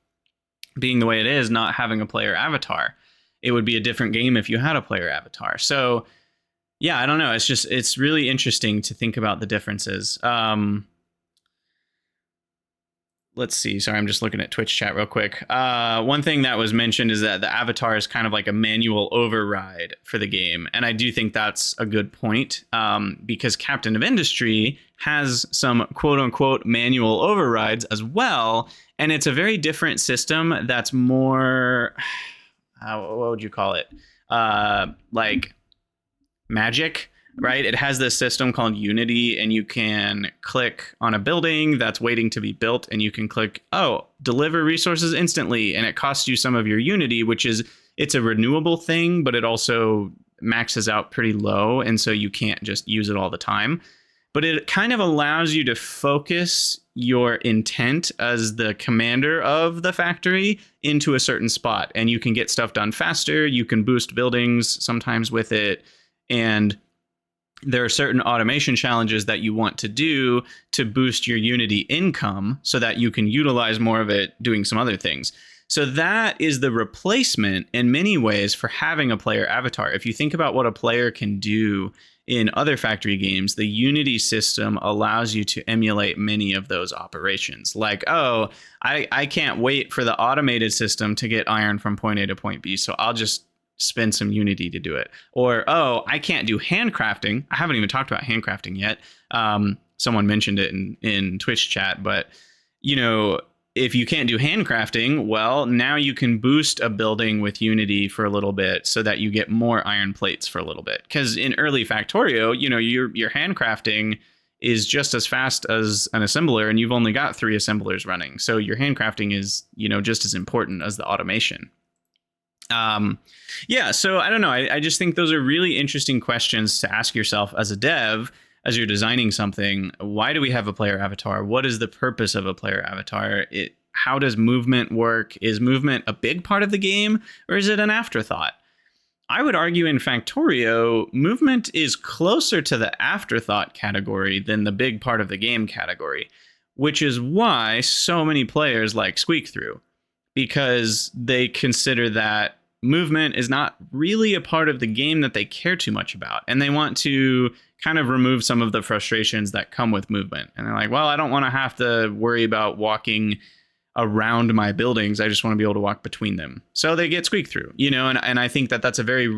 [SPEAKER 1] being the way it is, not having a player avatar. It would be a different game if you had a player avatar. So yeah, I don't know. It's really interesting to think about the differences. Let's see. Sorry, I'm just looking at Twitch chat real quick. One thing that was mentioned is that the avatar is kind of like a manual override for the game. And I do think that's a good point, because Captain of Industry has some quote unquote manual overrides as well. And it's a very different system that's more, what would you call it? Like magic. Right? It has this system called Unity, and you can click on a building that's waiting to be built, and you can click, oh, deliver resources instantly. And it costs you some of your Unity, which is, it's a renewable thing, but it also maxes out pretty low. And so you can't just use it all the time. But it kind of allows you to focus your intent as the commander of the factory into a certain spot. And you can get stuff done faster. You can boost buildings sometimes with it. And there are certain automation challenges that you want to do to boost your Unity income so that you can utilize more of it doing some other things. So that is the replacement in many ways for having a player avatar. If you think about what a player can do in other factory games, the Unity system allows you to emulate many of those operations. Like, oh, I can't wait for the automated system to get iron from point A to point B, so I'll just spend some Unity to do it. Or, oh, I can't do handcrafting. I haven't even talked about handcrafting yet. Someone mentioned it in Twitch chat, but you know, if you can't do handcrafting, well, now you can boost a building with Unity for a little bit so that you get more iron plates for a little bit. Because in early Factorio, you know, your handcrafting is just as fast as an assembler, and you've only got 3 assemblers running. So your handcrafting is, you know, just as important as the automation. Yeah, so I don't know. I just think those are really interesting questions to ask yourself as a dev, as you're designing something. Why do we have a player avatar? What is the purpose of a player avatar? How does movement work? Is movement a big part of the game, or is it an afterthought? I would argue in Factorio, movement is closer to the afterthought category than the big part of the game category, which is why so many players like Squeak Through, because they consider that movement is not really a part of the game that they care too much about. And they want to kind of remove some of the frustrations that come with movement. And they're like, well, I don't want to have to worry about walking around my buildings. I just want to be able to walk between them. So they get Squeak Through, you know, and I think that that's a very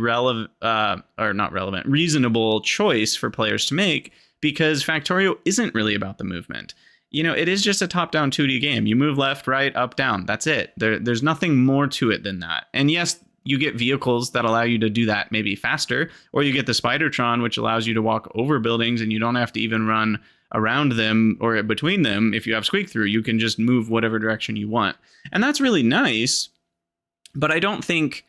[SPEAKER 1] reasonable choice for players to make, because Factorio isn't really about the movement. You know, it is just a top-down 2D game. You move left, right, up, down. That's it. There's nothing more to it than that. And yes, you get vehicles that allow you to do that maybe faster, or you get the Spidertron, which allows you to walk over buildings and you don't have to even run around them or between them. If you have Squeak Through, you can just move whatever direction you want. And that's really nice, but I don't think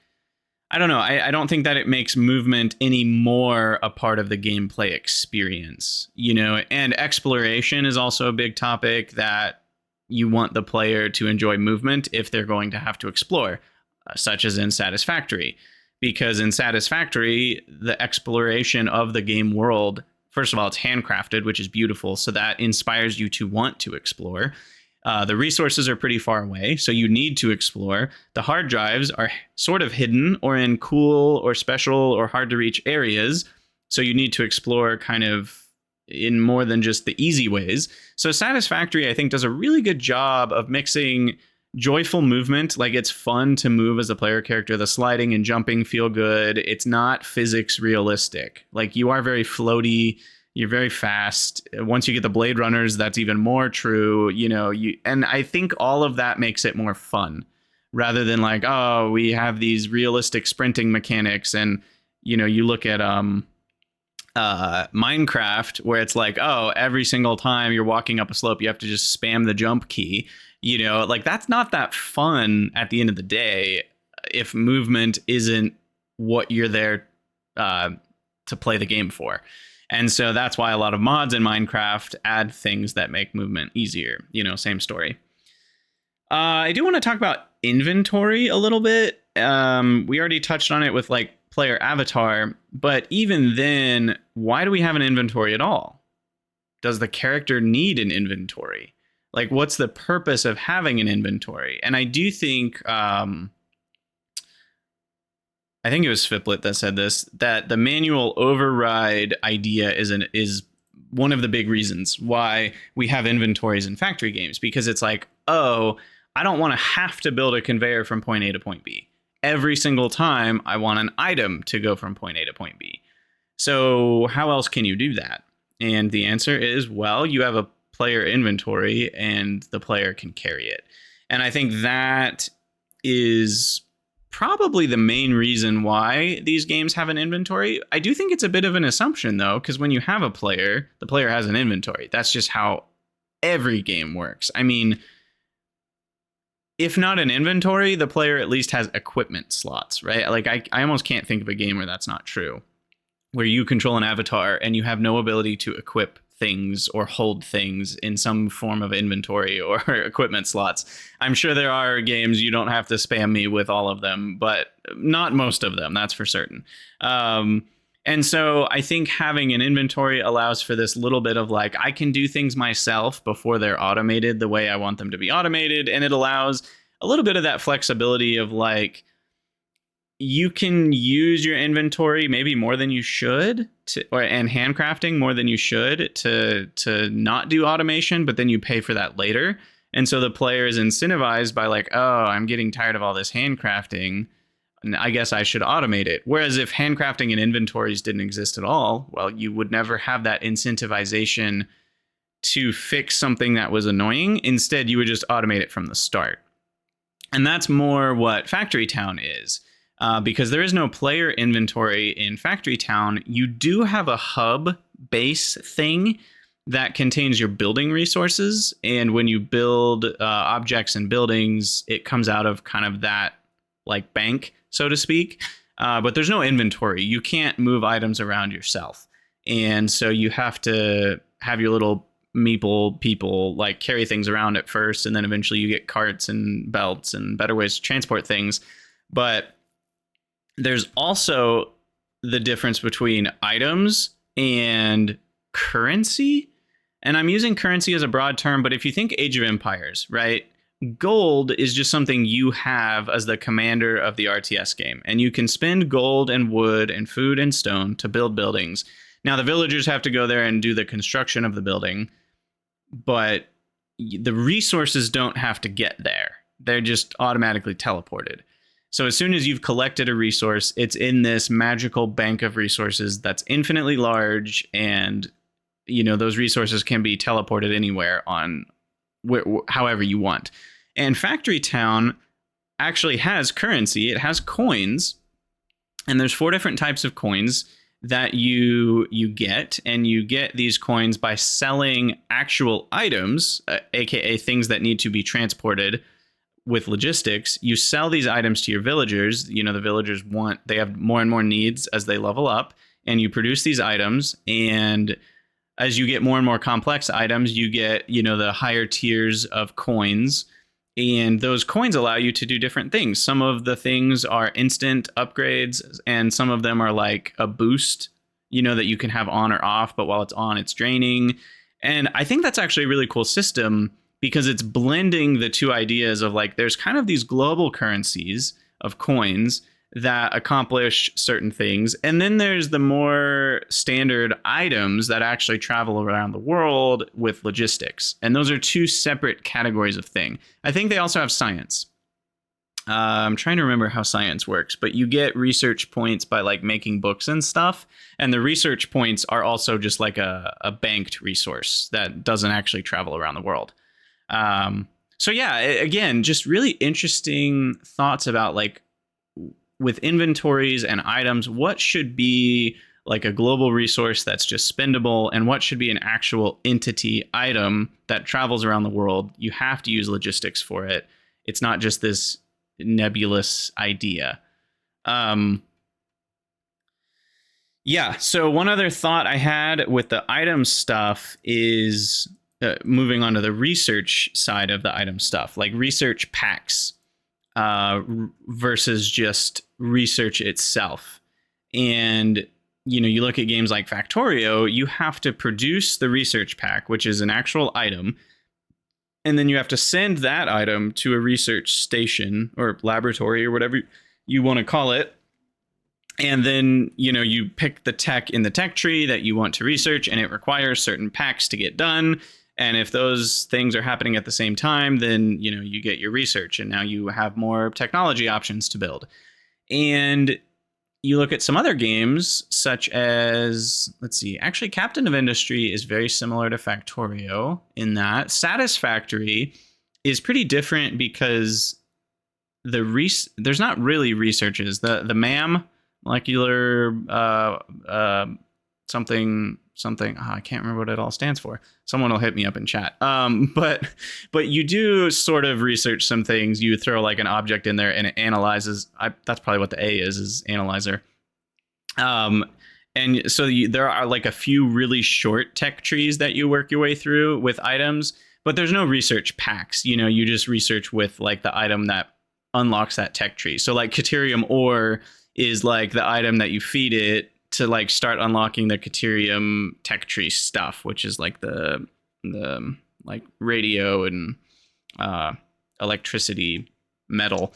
[SPEAKER 1] that it makes movement any more a part of the gameplay experience, you know. And exploration is also a big topic, that you want the player to enjoy movement if they're going to have to explore, such as in Satisfactory. Because in Satisfactory, the exploration of the game world, first of all, it's handcrafted, which is beautiful, so that inspires you to want to explore. The resources are pretty far away, so you need to explore. The hard drives are sort of hidden or in cool or special or hard to reach areas, so you need to explore kind of in more than just the easy ways. So Satisfactory, I think, does a really good job of mixing joyful movement. Like, it's fun to move as a player character. The sliding and jumping feel good. It's not physics realistic. Like, you are very floaty. You're very fast. Once you get the Blade Runners, that's even more true, you know. And I think all of that makes it more fun, rather than like, oh, we have these realistic sprinting mechanics. And, you know, you look at Minecraft, where it's like, oh, every single time you're walking up a slope, you have to just spam the jump key. You know, like, that's not that fun at the end of the day if movement isn't what you're there to play the game for. And so that's why a lot of mods in Minecraft add things that make movement easier. You know, same story. I do want to talk about inventory a little bit. We already touched on it with like player avatar, but even then, why do we have an inventory at all? Does the character need an inventory? Like, what's the purpose of having an inventory? And I do think, I think it was Sviplet that said this, that the manual override idea is one of the big reasons why we have inventories in factory games, because it's like, oh, I don't want to have to build a conveyor from point A to point B. Every single time I want an item to go from point A to point B. So how else can you do that? And the answer is, well, you have a player inventory and the player can carry it. And I think that is probably the main reason why these games have an inventory. I do think it's a bit of an assumption, though, because when you have a player, the player has an inventory. That's just how every game works. I mean, if not an inventory, the player at least has equipment slots, right? Like, I almost can't think of a game where that's not true, where you control an avatar and you have no ability to equip things or hold things in some form of inventory or equipment slots. I'm sure there are games you don't have to spam me with all of them, but not most of them, that's for certain. And so I think having an inventory allows for this little bit of like, I can do things myself before they're automated the way I want them to be automated. And it allows a little bit of that flexibility of like, you can use your inventory maybe more than you should and handcrafting more than you should to not do automation, but then you pay for that later. And so the player is incentivized by like, oh, I'm getting tired of all this handcrafting, and I guess I should automate it. Whereas if handcrafting and inventories didn't exist at all, well, you would never have that incentivization to fix something that was annoying. Instead, you would just automate it from the start. And that's more what Factory Town is. Because there is no player inventory in Factory Town, you do have a hub base thing that contains your building resources. And when you build objects and buildings, it comes out of kind of that like bank, so to speak. But there's no inventory. You can't move items around yourself. And so you have to have your little meeple people like carry things around at first. And then eventually you get carts and belts and better ways to transport things. But there's also the difference between items and currency. And I'm using currency as a broad term, but if you think Age of Empires, right? Gold is just something you have as the commander of the RTS game. And you can spend gold and wood and food and stone to build buildings. Now, the villagers have to go there and do the construction of the building, but the resources don't have to get there. They're just automatically teleported. So as soon as you've collected a resource, it's in this magical bank of resources that's infinitely large, and you know those resources can be teleported anywhere on however you want. And Factory Town actually has currency. It has coins, and there's 4 different types of coins that you get, and you get these coins by selling actual items, aka things that need to be transported. With logistics, you sell these items to your villagers. You know, the villagers they have more and more needs as they level up, and you produce these items. And as you get more and more complex items, you get, you know, the higher tiers of coins, and those coins allow you to do different things. Some of the things are instant upgrades, and some of them are like a boost, you know, that you can have on or off, but while it's on, it's draining. And I think that's actually a really cool system, because it's blending the two ideas of like, there's kind of these global currencies of coins that accomplish certain things. And then there's the more standard items that actually travel around the world with logistics. And those are 2 separate categories of thing. I think they also have science. I'm trying to remember how science works, but you get research points by like making books and stuff. And the research points are also just like a banked resource that doesn't actually travel around the world. So yeah, again, just really interesting thoughts about like with inventories and items, what should be like a global resource that's just spendable, and what should be an actual entity item that travels around the world. You have to use logistics for it. It's not just this nebulous idea. Yeah. So one other thought I had with the item stuff is moving on to the research side of the item stuff, like research packs versus just research itself. And, you look at games like Factorio, you have to produce the research pack, which is an actual item. And then you have to send that item to a research station or laboratory or whatever you want to call it. And then, you pick the tech in the tech tree that you want to research, and it requires certain packs to get done. And if those things are happening at the same time, then, you get your research, and now you have more technology options to build. And you look at some other games, such as, actually, Captain of Industry is very similar to Factorio in that Satisfactory is pretty different because there's not really researches. The MAM, molecular something, I can't remember what it all stands for. Someone will hit me up in chat. But you do sort of research some things. You throw like an object in there and it analyzes. That's probably what the A is analyzer. And so there are like a few really short tech trees that you work your way through with items, but there's no research packs. You just research with like the item that unlocks that tech tree. So like Caterium ore is like the item that you feed it to like start unlocking the Caterium tech tree stuff, which is like the like radio and electricity metal.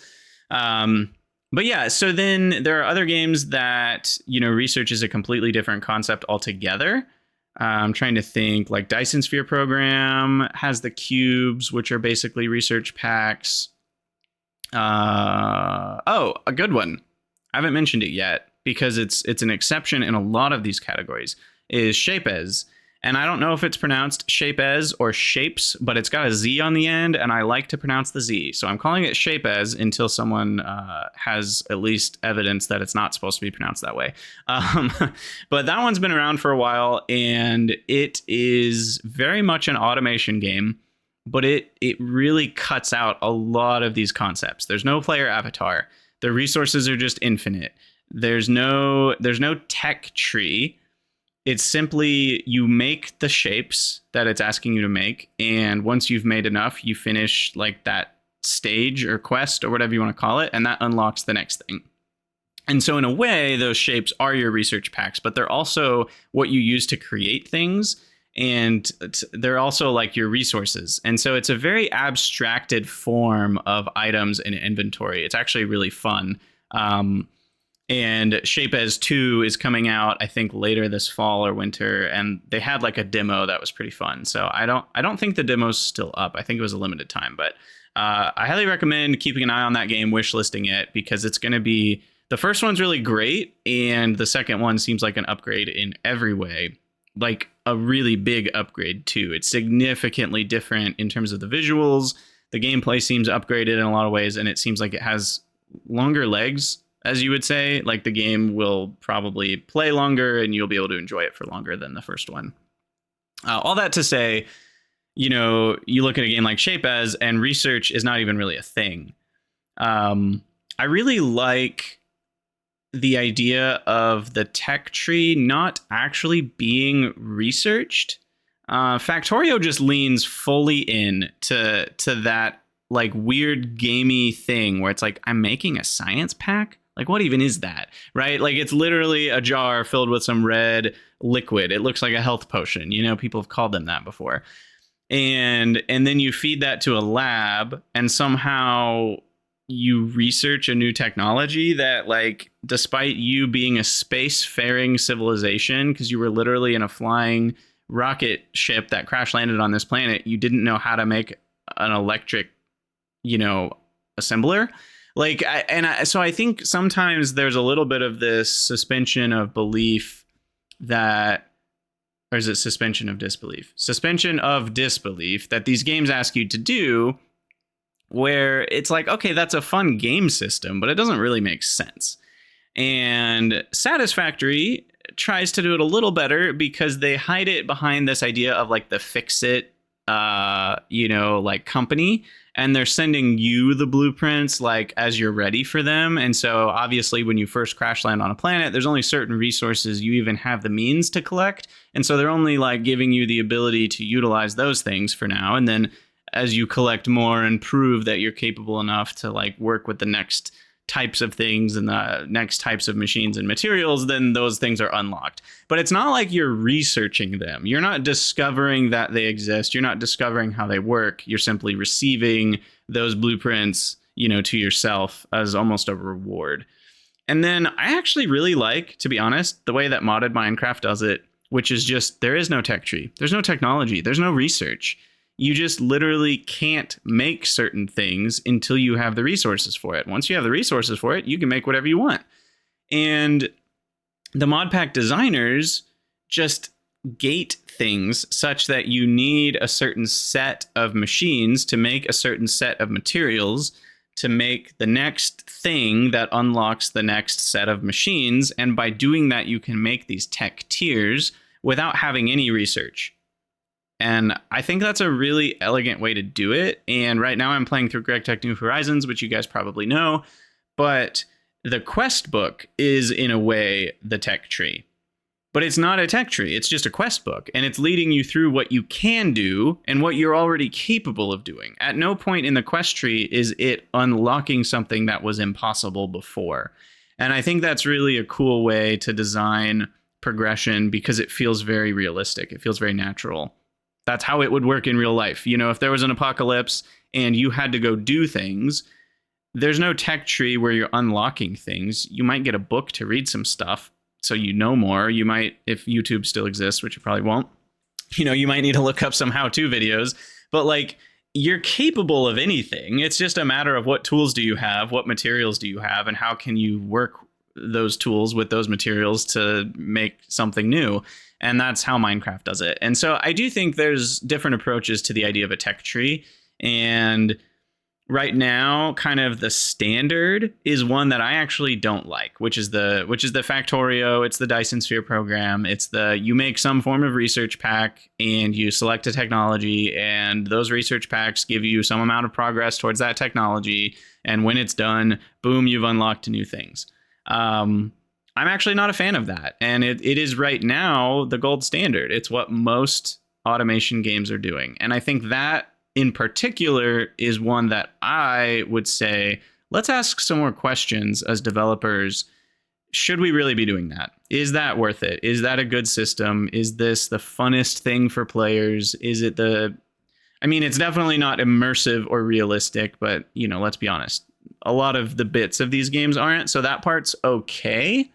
[SPEAKER 1] But yeah, so then there are other games that, research is a completely different concept altogether. I'm trying to think, like Dyson Sphere Program has the cubes, which are basically research packs. A good one. I haven't mentioned it yet because it's an exception in a lot of these categories, is Shapez. And I don't know if it's pronounced Shapez or Shapes, but it's got a Z on the end, and I like to pronounce the Z. So I'm calling it Shapez until someone has at least evidence that it's not supposed to be pronounced that way. But that one's been around for a while, and it is very much an automation game, but it really cuts out a lot of these concepts. There's no player avatar. The resources are just infinite. There's no tech tree. It's simply you make the shapes that it's asking you to make, and once you've made enough, you finish like that stage or quest or whatever you want to call it, and that unlocks the next thing. And so in a way, those shapes are your research packs, but they're also what you use to create things, and they're also like your resources. And so it's a very abstracted form of items in inventory. It's actually really fun. And Shapez 2 is coming out, I think, later this fall or winter, and they had like a demo that was pretty fun. So I don't think the demo's still up. I think it was a limited time, but I highly recommend keeping an eye on that game, wishlisting it, because it's going to be, the first one's really great, and the second one seems like an upgrade in every way, like a really big upgrade too. It's significantly different in terms of the visuals. The gameplay seems upgraded in a lot of ways, and it seems like it has longer legs, as you would say. Like the game will probably play longer and you'll be able to enjoy it for longer than the first one. All that to say, you look at a game like Shapez and research is not even really a thing. I really like the idea of the tech tree not actually being researched. Factorio just leans fully in to that like weird gamey thing where it's like, I'm making a science pack. Like, what even is that, right? Like, it's literally a jar filled with some red liquid. It looks like a health potion. People have called them that before. And then you feed that to a lab, and somehow you research a new technology that, like, despite you being a space-faring civilization, because you were literally in a flying rocket ship that crash landed on this planet, you didn't know how to make an electric, assembler. So I think sometimes there's a little bit of this suspension of belief or is it suspension of disbelief? Suspension of disbelief that these games ask you to do, where it's like, okay, that's a fun game system, but it doesn't really make sense. And Satisfactory tries to do it a little better because they hide it behind this idea of like the fix-it like company, and they're sending you the blueprints like as you're ready for them. And so obviously when you first crash land on a planet, there's only certain resources you even have the means to collect. And so they're only like giving you the ability to utilize those things for now. And then as you collect more and prove that you're capable enough to like work with the next types of things and the next types of machines and materials, then those things are unlocked. But it's not like you're researching them. You're not discovering that they exist. You're not discovering how they work. You're simply receiving those blueprints, to yourself as almost a reward. And then I actually really like, to be honest, the way that modded Minecraft does it, which is just there is no tech tree. There's no technology. There's no research. You just literally can't make certain things until you have the resources for it. Once you have the resources for it, you can make whatever you want. And the mod pack designers just gate things such that you need a certain set of machines to make a certain set of materials to make the next thing that unlocks the next set of machines. And by doing that, you can make these tech tiers without having any research. And I think that's a really elegant way to do it. And right now I'm playing through GregTech New Horizons, which you guys probably know. But the quest book is, in a way, the tech tree. But it's not a tech tree. It's just a quest book. And it's leading you through what you can do and what you're already capable of doing. At no point in the quest tree is it unlocking something that was impossible before. And I think that's really a cool way to design progression because it feels very realistic. It feels very natural. That's how it would work in real life. If there was an apocalypse and you had to go do things, there's no tech tree where you're unlocking things. You might get a book to read some stuff so you know more. You might, if YouTube still exists, which it probably won't, you might need to look up some how-to videos. But like, you're capable of anything. It's just a matter of what tools do you have, what materials do you have, and how can you work those tools with those materials to make something new. And that's how Minecraft does it. And so I do think there's different approaches to the idea of a tech tree. And right now, kind of the standard is one that I actually don't like, which is the Factorio. It's the Dyson Sphere program. It's you make some form of research pack and you select a technology, and those research packs give you some amount of progress towards that technology. And when it's done, boom, you've unlocked new things. I'm actually not a fan of that. And it is right now the gold standard. It's what most automation games are doing. And I think that in particular is one that I would say, let's ask some more questions as developers. Should we really be doing that? Is that worth it? Is that a good system? Is this the funnest thing for players? Is it it's definitely not immersive or realistic, but let's be honest. A lot of the bits of these games aren't. So that part's okay.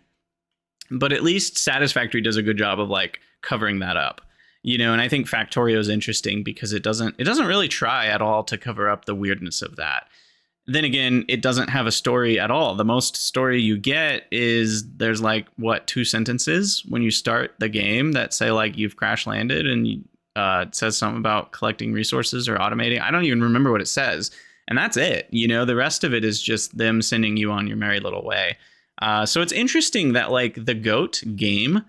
[SPEAKER 1] But at least Satisfactory does a good job of like covering that up, and I think Factorio is interesting because it doesn't really try at all to cover up the weirdness of that. Then again, it doesn't have a story at all. The most story you get is there's like 2 sentences when you start the game that say like you've crash landed, and it says something about collecting resources or automating. I don't even remember what it says. And that's it. The rest of it is just them sending you on your merry little way. So it's interesting that like the GOAT game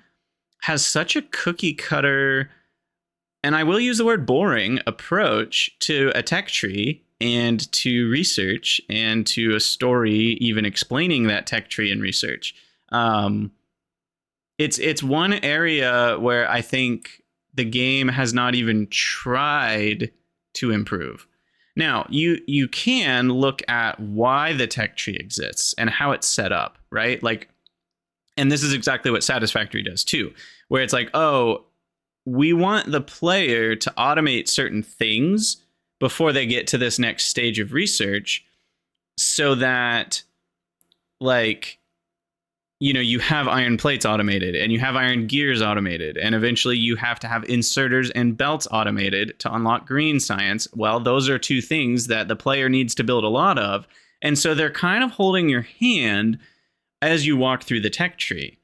[SPEAKER 1] has such a cookie cutter, and I will use the word boring, approach to a tech tree and to research and to a story, even explaining that tech tree and research. It's one area where I think the game has not even tried to improve. Now, you can look at why the tech tree exists and how it's set up, right? Like, and this is exactly what Satisfactory does too, where it's like, oh, we want the player to automate certain things before they get to this next stage of research so that, like, you have iron plates automated and you have iron gears automated, and eventually you have to have inserters and belts automated to unlock green science. Well, those are 2 things that the player needs to build a lot of. And so they're kind of holding your hand as you walk through the tech tree.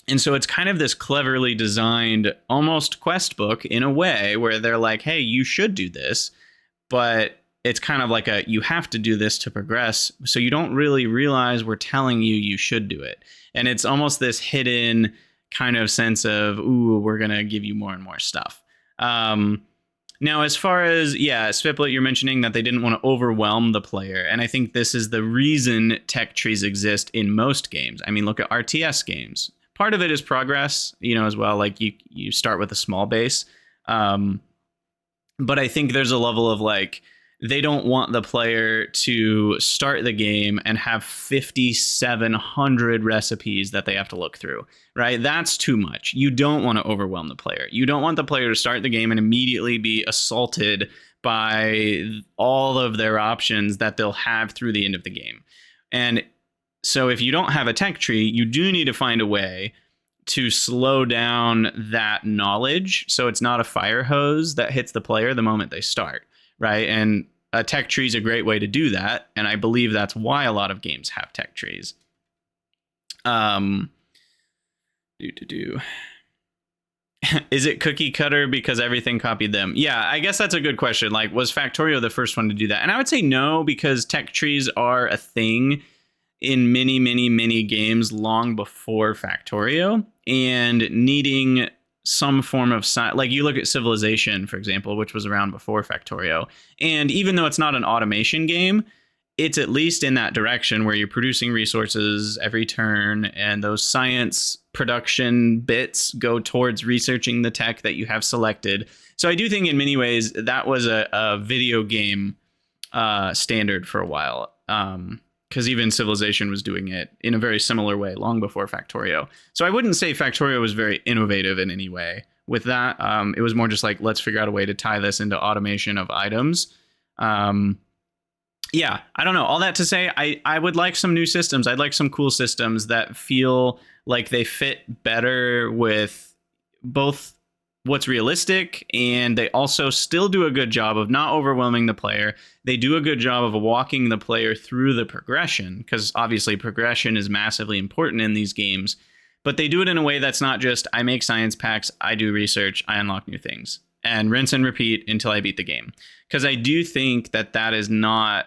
[SPEAKER 1] And so it's kind of this cleverly designed almost quest book in a way where they're like, hey, you should do this, but it's kind of like you have to do this to progress. So you don't really realize we're telling you should do it. And it's almost this hidden kind of sense of, ooh, we're going to give you more and more stuff. Now, as far as, yeah, Sviplet, you're mentioning that they didn't want to overwhelm the player. And I think this is the reason tech trees exist in most games. I mean, look at RTS games. Part of it is progress, as well. Like you start with a small base. But I think there's a level of like, they don't want the player to start the game and have 5,700 recipes that they have to look through, right? That's too much. You don't want to overwhelm the player. You don't want the player to start the game and immediately be assaulted by all of their options that they'll have through the end of the game. And so if you don't have a tech tree, you do need to find a way to slow down that knowledge so it's not a fire hose that hits the player the moment they start, right? And a tech tree is a great way to do that, and I believe that's why a lot of games have tech trees. Is it cookie cutter because everything copied them? Yeah, I guess that's a good question. Like, was Factorio the first one to do that? And I would say no, because tech trees are a thing in many, many, many games long before Factorio, and needing some form of like you look at Civilization, for example, which was around before Factorio. And even though it's not an automation game, it's at least in that direction where you're producing resources every turn, and those science production bits go towards researching the tech that you have selected. So I do think in many ways that was a video game standard for a while. Because even Civilization was doing it in a very similar way long before Factorio. So I wouldn't say Factorio was very innovative in any way with that. It was more just like, let's figure out a way to tie this into automation of items. Yeah, I don't know. All that to say, I would like some new systems. I'd like some cool systems that feel like they fit better with both what's realistic, and they also still do a good job of not overwhelming the player. They do a good job of walking the player through the progression, because obviously progression is massively important in these games, but they do it in a way that's not just, I make science packs, I do research, I unlock new things, and rinse and repeat until I beat the game. Because I do think that's not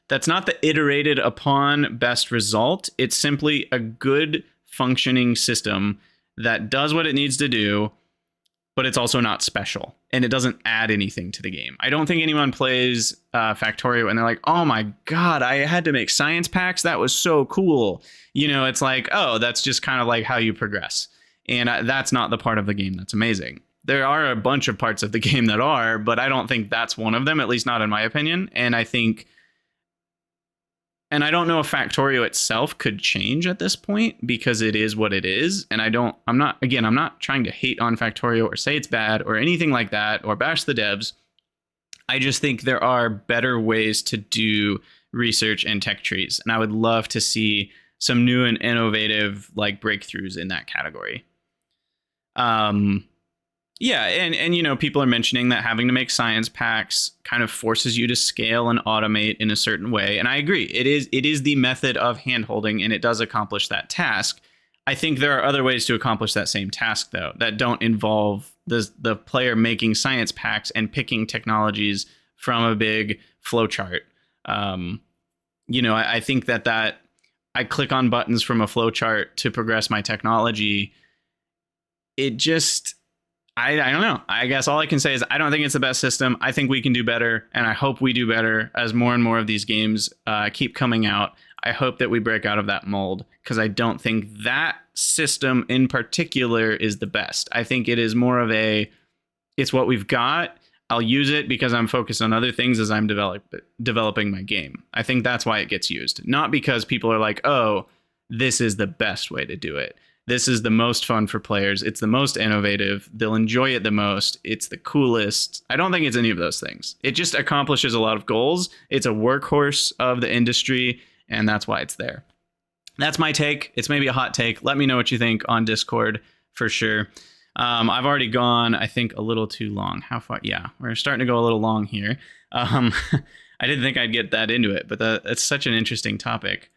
[SPEAKER 1] the iterated upon best result. It's simply a good functioning system that does what it needs to do, but it's also not special, and it doesn't add anything to the game. I don't think anyone plays Factorio and they're like, oh my God, I had to make science packs. That was so cool. It's like, oh, that's just kind of like how you progress. And that's not the part of the game that's amazing. There are a bunch of parts of the game that are, but I don't think that's one of them, at least not in my opinion. And I don't know if Factorio itself could change at this point, because it is what it is. And I'm not trying to hate on Factorio or say it's bad or anything like that or bash the devs. I just think there are better ways to do research and tech trees. And I would love to see some new and innovative like breakthroughs in that category. Yeah, and people are mentioning that having to make science packs kind of forces you to scale and automate in a certain way. And I agree. It is the method of handholding, and it does accomplish that task. I think there are other ways to accomplish that same task, though, that don't involve the player making science packs and picking technologies from a big flowchart. I think that I click on buttons from a flowchart to progress my technology. It just... I don't know. I guess all I can say is I don't think it's the best system. I think we can do better, and I hope we do better as more and more of these games keep coming out. I hope that we break out of that mold, because I don't think that system in particular is the best. I think it is more of it's what we've got. I'll use it because I'm focused on other things as I'm developing my game. I think that's why it gets used, not because people are like, oh, this is the best way to do it. This is the most fun for players. It's the most innovative. They'll enjoy it the most. It's the coolest. I don't think it's any of those things. It just accomplishes a lot of goals. It's a workhorse of the industry, and that's why it's there. That's my take. It's maybe a hot take. Let me know what you think on Discord for sure. I've already gone, I think, a little too long. How far? Yeah, we're starting to go a little long here. I didn't think I'd get that into it, but that's such an interesting topic.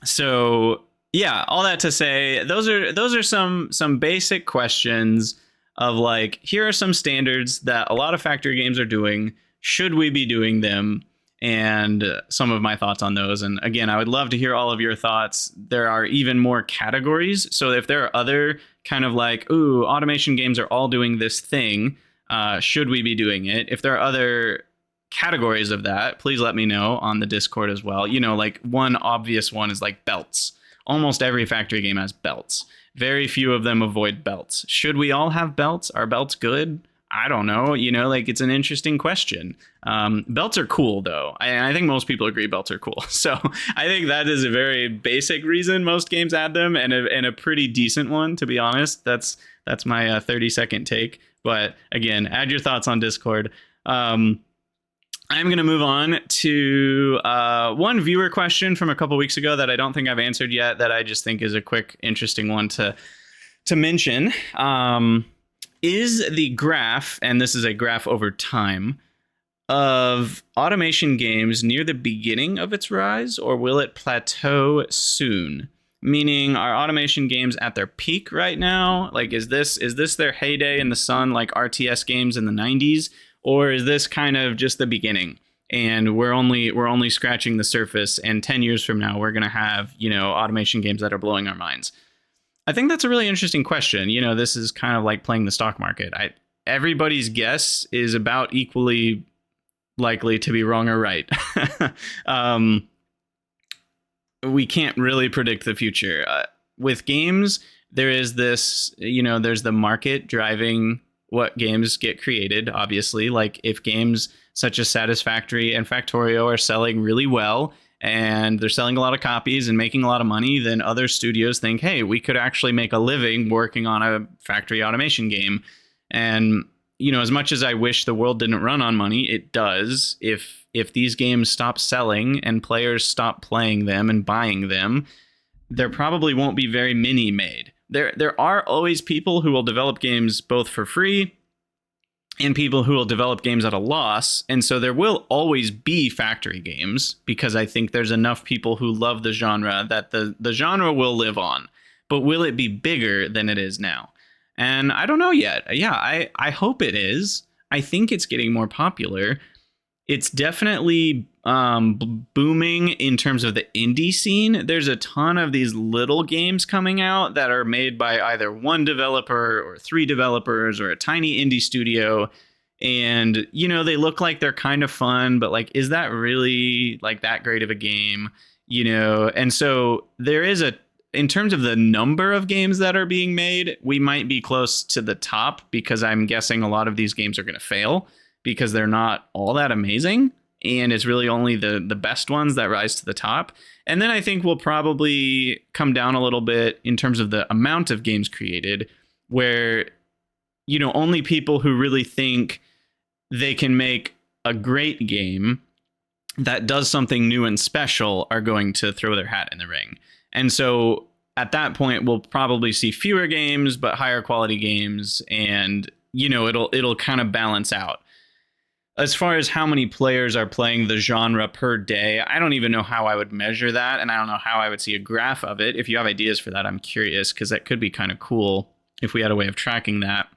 [SPEAKER 1] So... yeah, all that to say, those are some basic questions of like, here are some standards that a lot of factory games are doing. Should we be doing them? And some of my thoughts on those. And again, I would love to hear all of your thoughts. There are even more categories. So if there are other kind of like, ooh, automation games are all doing this thing, Should we be doing it? If there are other categories of that, please let me know on the Discord as well. Like one obvious one is like belts. Almost every factory game has belts. Very few of them avoid belts. Should we all have belts? Are belts good? I don't know. It's an interesting question. Belts are cool, though. I think most people agree belts are cool. So I think that is a very basic reason most games add them, and a pretty decent one, to be honest. That's my 30-second take. But again, add your thoughts on Discord. I'm going to move on to one viewer question from a couple weeks ago that I don't think I've answered yet, that I just think is a quick, interesting one to mention. Is the graph, and this is a graph over time, of automation games near the beginning of its rise, or will it plateau soon? Meaning, are automation games at their peak right now? Like, is this their heyday in the sun, like RTS games in the 90s? Or is this kind of just the beginning, and we're only scratching the surface, and 10 years from now we're going to have, automation games that are blowing our minds? I think that's a really interesting question. This is kind of like playing the stock market. Everybody's guess is about equally likely to be wrong or right. We can't really predict the future. With games, there is this, there's the market driving what games get created, obviously. Like, if games such as Satisfactory and Factorio are selling really well, and they're selling a lot of copies and making a lot of money, then other studios think, hey, we could actually make a living working on a factory automation game. And, as much as I wish the world didn't run on money, it does. If these games stop selling and players stop playing them and buying them, there probably won't be very many made. There are always people who will develop games both for free and people who will develop games at a loss. And so there will always be factory games, because I think there's enough people who love the genre that the genre will live on. But will it be bigger than it is now? And I don't know yet. Yeah, I hope it is. I think it's getting more popular. It's definitely booming in terms of the indie scene. There's a ton of these little games coming out that are made by either one developer or three developers or a tiny indie studio. And, they look like they're kind of fun, but like, is that really like that great of a game? And so there is in terms of the number of games that are being made, we might be close to the top, because I'm guessing a lot of these games are going to fail because they're not all that amazing. And it's really only the best ones that rise to the top. And then I think we'll probably come down a little bit in terms of the amount of games created, where, only people who really think they can make a great game that does something new and special are going to throw their hat in the ring. And so at that point, we'll probably see fewer games, but higher quality games. And, it'll kind of balance out. As far as how many players are playing the genre per day, I don't even know how I would measure that, and I don't know how I would see a graph of it. If you have ideas for that, I'm curious, because that could be kind of cool if we had a way of tracking that.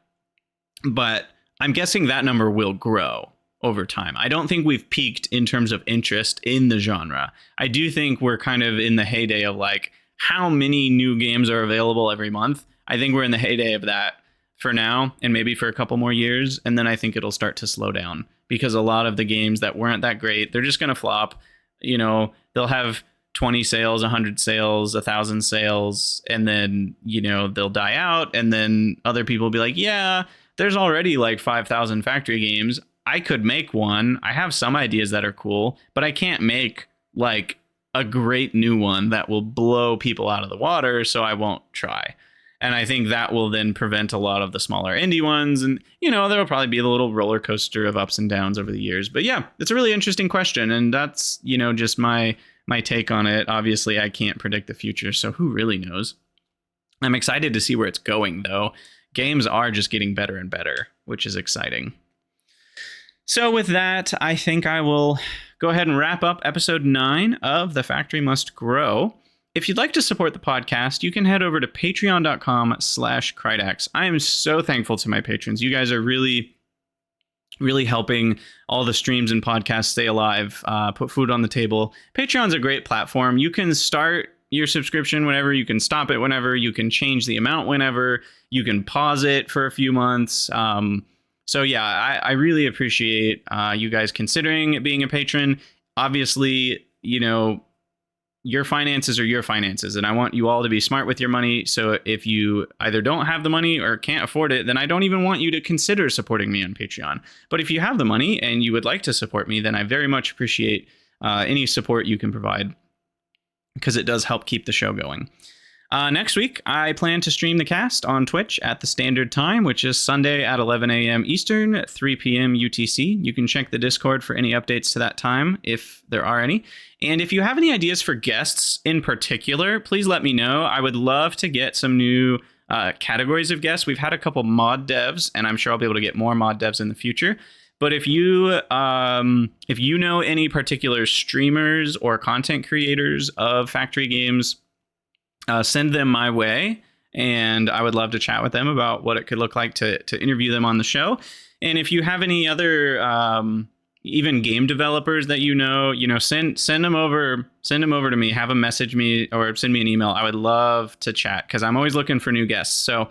[SPEAKER 1] But I'm guessing that number will grow over time. I don't think we've peaked in terms of interest in the genre. I do think we're kind of in the heyday of like how many new games are available every month. I think we're in the heyday of that for now, and maybe for a couple more years, and then I think it'll start to slow down, because a lot of the games that weren't that great, they're just going to flop. They'll have 20 sales, 100 sales, 1,000 sales, and then, they'll die out, and then other people will be like, yeah, there's already like 5,000 factory games. I could make one. I have some ideas that are cool, but I can't make like a great new one that will blow people out of the water, so I won't try. And I think that will then prevent a lot of the smaller indie ones. And, there'll probably be a little roller coaster of ups and downs over the years. But yeah, it's a really interesting question. And that's, just my take on it. Obviously, I can't predict the future, so who really knows? I'm excited to see where it's going, though. Games are just getting better and better, which is exciting. So with that, I think I will go ahead and wrap up episode 9 of The Factory Must Grow. If you'd like to support the podcast, you can head over to patreon.com/Krydax. I am so thankful to my patrons. You guys are really, really helping all the streams and podcasts stay alive, put food on the table. Patreon's a great platform. You can start your subscription whenever, you can stop it whenever, you can change the amount whenever, you can pause it for a few months. So yeah, I really appreciate you guys considering being a patron. Obviously, your finances are your finances, and I want you all to be smart with your money. So if you either don't have the money or can't afford it, then I don't even want you to consider supporting me on Patreon. But if you have the money and you would like to support me, then I very much appreciate any support you can provide, because it does help keep the show going. Next week, I plan to stream the cast on Twitch at the standard time, which is Sunday at 11 a.m. Eastern, 3 p.m. UTC. You can check the Discord for any updates to that time, if there are any. And if you have any ideas for guests in particular, please let me know. I would love to get some new categories of guests. We've had a couple mod devs, and I'm sure I'll be able to get more mod devs in the future. But if you know any particular streamers or content creators of Factory games, send them my way, and I would love to chat with them about what it could look like to interview them on the show. And if you have any other even game developers that send them over to me. Have them message me or send me an email. I would love to chat, because I'm always looking for new guests. So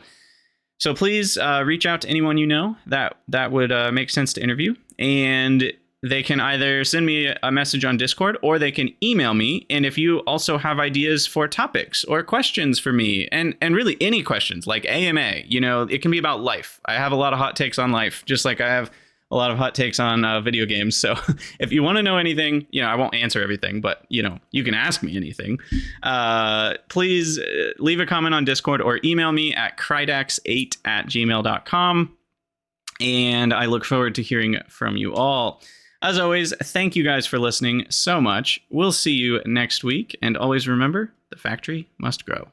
[SPEAKER 1] please reach out to anyone that would make sense to interview, and they can either send me a message on Discord or they can email me. And if you also have ideas for topics or questions for me, and really any questions like AMA, it can be about life. I have a lot of hot takes on life, just like I have a lot of hot takes on video games. So if you want to know anything, I won't answer everything, but you can ask me anything. Please leave a comment on Discord or email me at krydax8@gmail.com. And I look forward to hearing from you all. As always, thank you guys for listening so much. We'll see you next week. And always remember, the factory must grow.